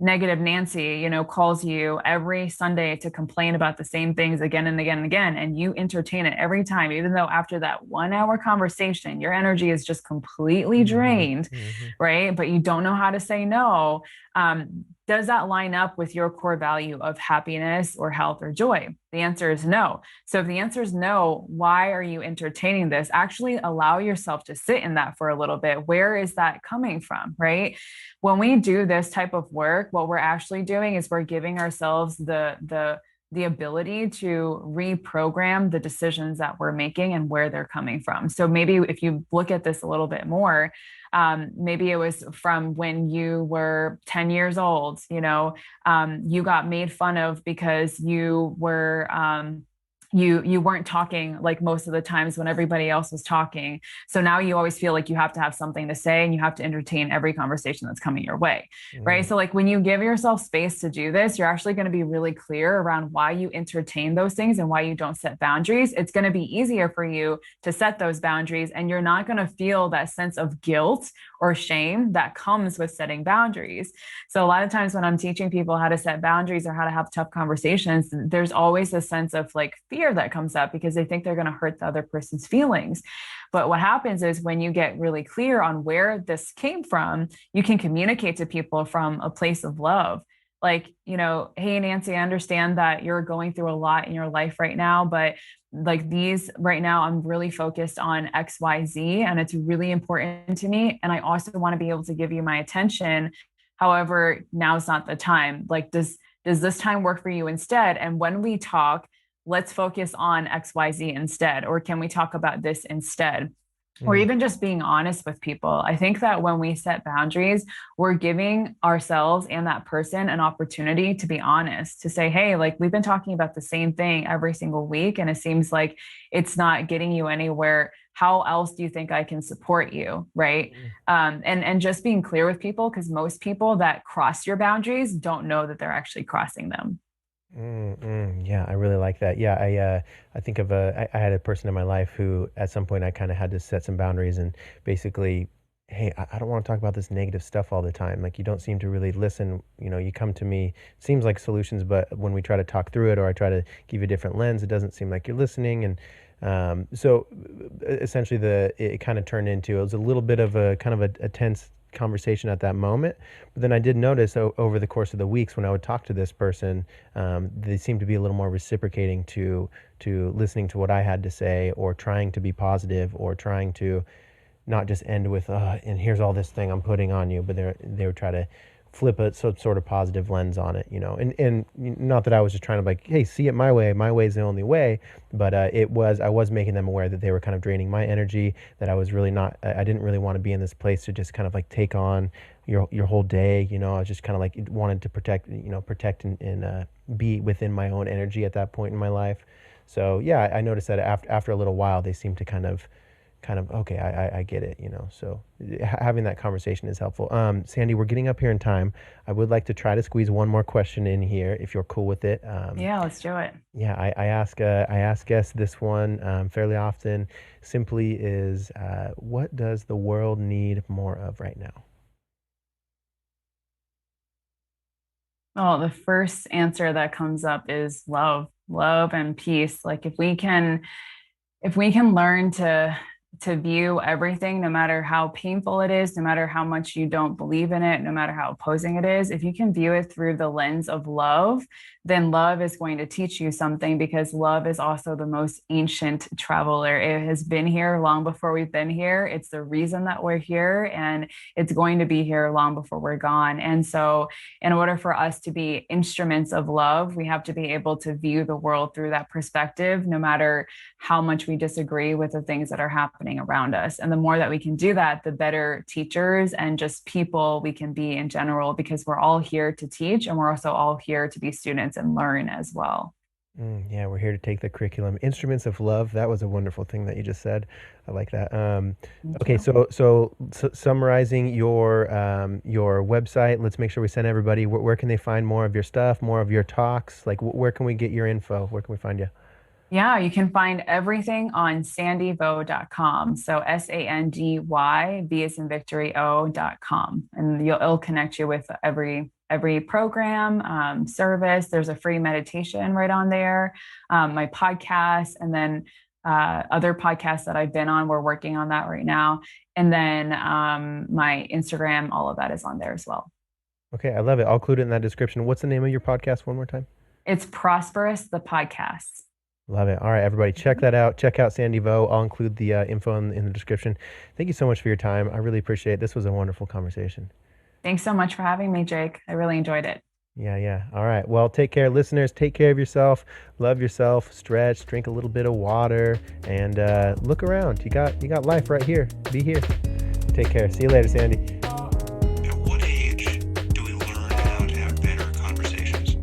S3: negative Nancy, calls you every Sunday to complain about the same things again and again and again, and you entertain it every time, even though after that 1 hour conversation, your energy is just completely
S4: Mhm.
S3: drained,
S4: Mhm.
S3: right? But you don't know how to say no. Does that line up with your core value of happiness or health or joy? The answer is no. So if the answer is no, why are you entertaining this? Actually allow yourself to sit in that for a little bit. Where is that coming from, right? When we do this type of work, what we're actually doing is we're giving ourselves the ability to reprogram the decisions that we're making and where they're coming from. So maybe if you look at this a little bit more, maybe it was from when you were 10 years old, you got made fun of because you weren't talking like most of the times when everybody else was talking. So now you always feel like you have to have something to say and you have to entertain every conversation that's coming your way, right?
S4: Mm.
S3: So like when you give yourself space to do this, you're actually going to be really clear around why you entertain those things and why you don't set boundaries. It's going to be easier for you to set those boundaries, and you're not going to feel that sense of guilt or shame that comes with setting boundaries. So a lot of times when I'm teaching people how to set boundaries or how to have tough conversations, there's always a sense of like fear that comes up because they think they're going to hurt the other person's feelings. But what happens is when you get really clear on where this came from, you can communicate to people from a place of love. Like, hey, Nancy, I understand that you're going through a lot in your life right now, but like these right now, I'm really focused on XYZ and it's really important to me. And I also want to be able to give you my attention. However, now's not the time. Like, does this time work for you instead? And when we talk, let's focus on XYZ instead. Or can we talk about this instead? Or
S4: Mm.
S3: even just being honest with people. I think that when we set boundaries, we're giving ourselves and that person an opportunity to be honest, to say, hey, like we've been talking about the same thing every single week, and it seems like it's not getting you anywhere. How else do you think I can support you? Right.
S4: Mm.
S3: And just being clear with people, because most people that cross your boundaries don't know that they're actually crossing them.
S4: Yeah, I really like that. Yeah, I think of I had a person in my life who at some point I kind of had to set some boundaries and basically, hey, I don't want to talk about this negative stuff all the time. Like you don't seem to really listen. You come to me, it seems like solutions, but when we try to talk through it or I try to give you a different lens, it doesn't seem like you're listening. And so essentially it kind of turned into, it was a little bit of a kind of a tense conversation at that moment. But then I did notice over the course of the weeks when I would talk to this person, they seemed to be a little more reciprocating to listening to what I had to say, or trying to be positive, or trying to not just end with and here's all this thing I'm putting on you, but they would try to flip a sort of positive lens on it, and not that I was just trying to like, hey, see it my way is the only way, but I was making them aware that they were kind of draining my energy, that I was really not, I didn't really want to be in this place to just kind of like take on your whole day. I was just kind of like wanted to protect and be within my own energy at that point in my life. So yeah, I noticed that after a little while they seemed to kind of okay, I get it, so having that conversation is helpful. Sandy, we're getting up here in time. I would like to try to squeeze one more question in here if you're cool with it.
S3: Yeah, let's do it.
S4: Yeah, I ask guests this one fairly often. Simply is, what does the world need more of right now?
S3: Oh, the first answer that comes up is love, love and peace. Like if we can learn to to view everything, no matter how painful it is, no matter how much you don't believe in it, no matter how opposing it is, if you can view it through the lens of love, then love is going to teach you something, because love is also the most ancient traveler. It has been here long before we've been here. It's the reason that we're here, and it's going to be here long before we're gone. And so, in order for us to be instruments of love, we have to be able to view the world through that perspective, no matter how much we disagree with the things that are happening around us. And the more that we can do that, the better teachers and just people we can be in general, because we're all here to teach, and we're also all here to be students and learn as well.
S4: Yeah, we're here to take the curriculum. Instruments of love. That was a wonderful thing that you just said. I like that.
S3: Thank
S4: Okay,
S3: you.
S4: so summarizing your website. Let's make sure we send everybody. Where can they find more of your stuff, more of your talks? Like, where can we get your info? Where can we find you?
S3: Yeah, you can find everything on sandyvo.com. So Sandy, V is in victory, O.com. And it'll connect you with every program, service. There's a free meditation right on there, my podcast, and then other podcasts that I've been on. We're working on that right now. And then my Instagram, all of that is on there as well.
S4: Okay, I love it. I'll include it in that description. What's the name of your podcast one more time?
S3: It's Prosperous, the podcast.
S4: Love it. All right, everybody, check that out. Check out Sandy Vo. I'll include the info in the description. Thank you so much for your time. I really appreciate it. This was a wonderful conversation.
S3: Thanks so much for having me, Jake. I really enjoyed it.
S4: Yeah, yeah. All right. Well, take care, listeners. Take care of yourself. Love yourself. Stretch. Drink a little bit of water, and look around. You got life right here. Be here. Take care. See you later, Sandy.
S1: At what age do we learn how to have better conversations?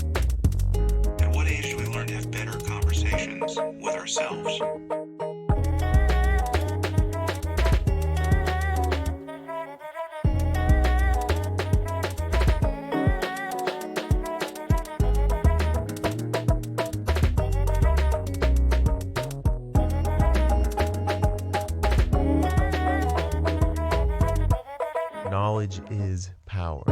S1: At what age do we learn to have better conversations with ourselves?
S2: Knowledge is power.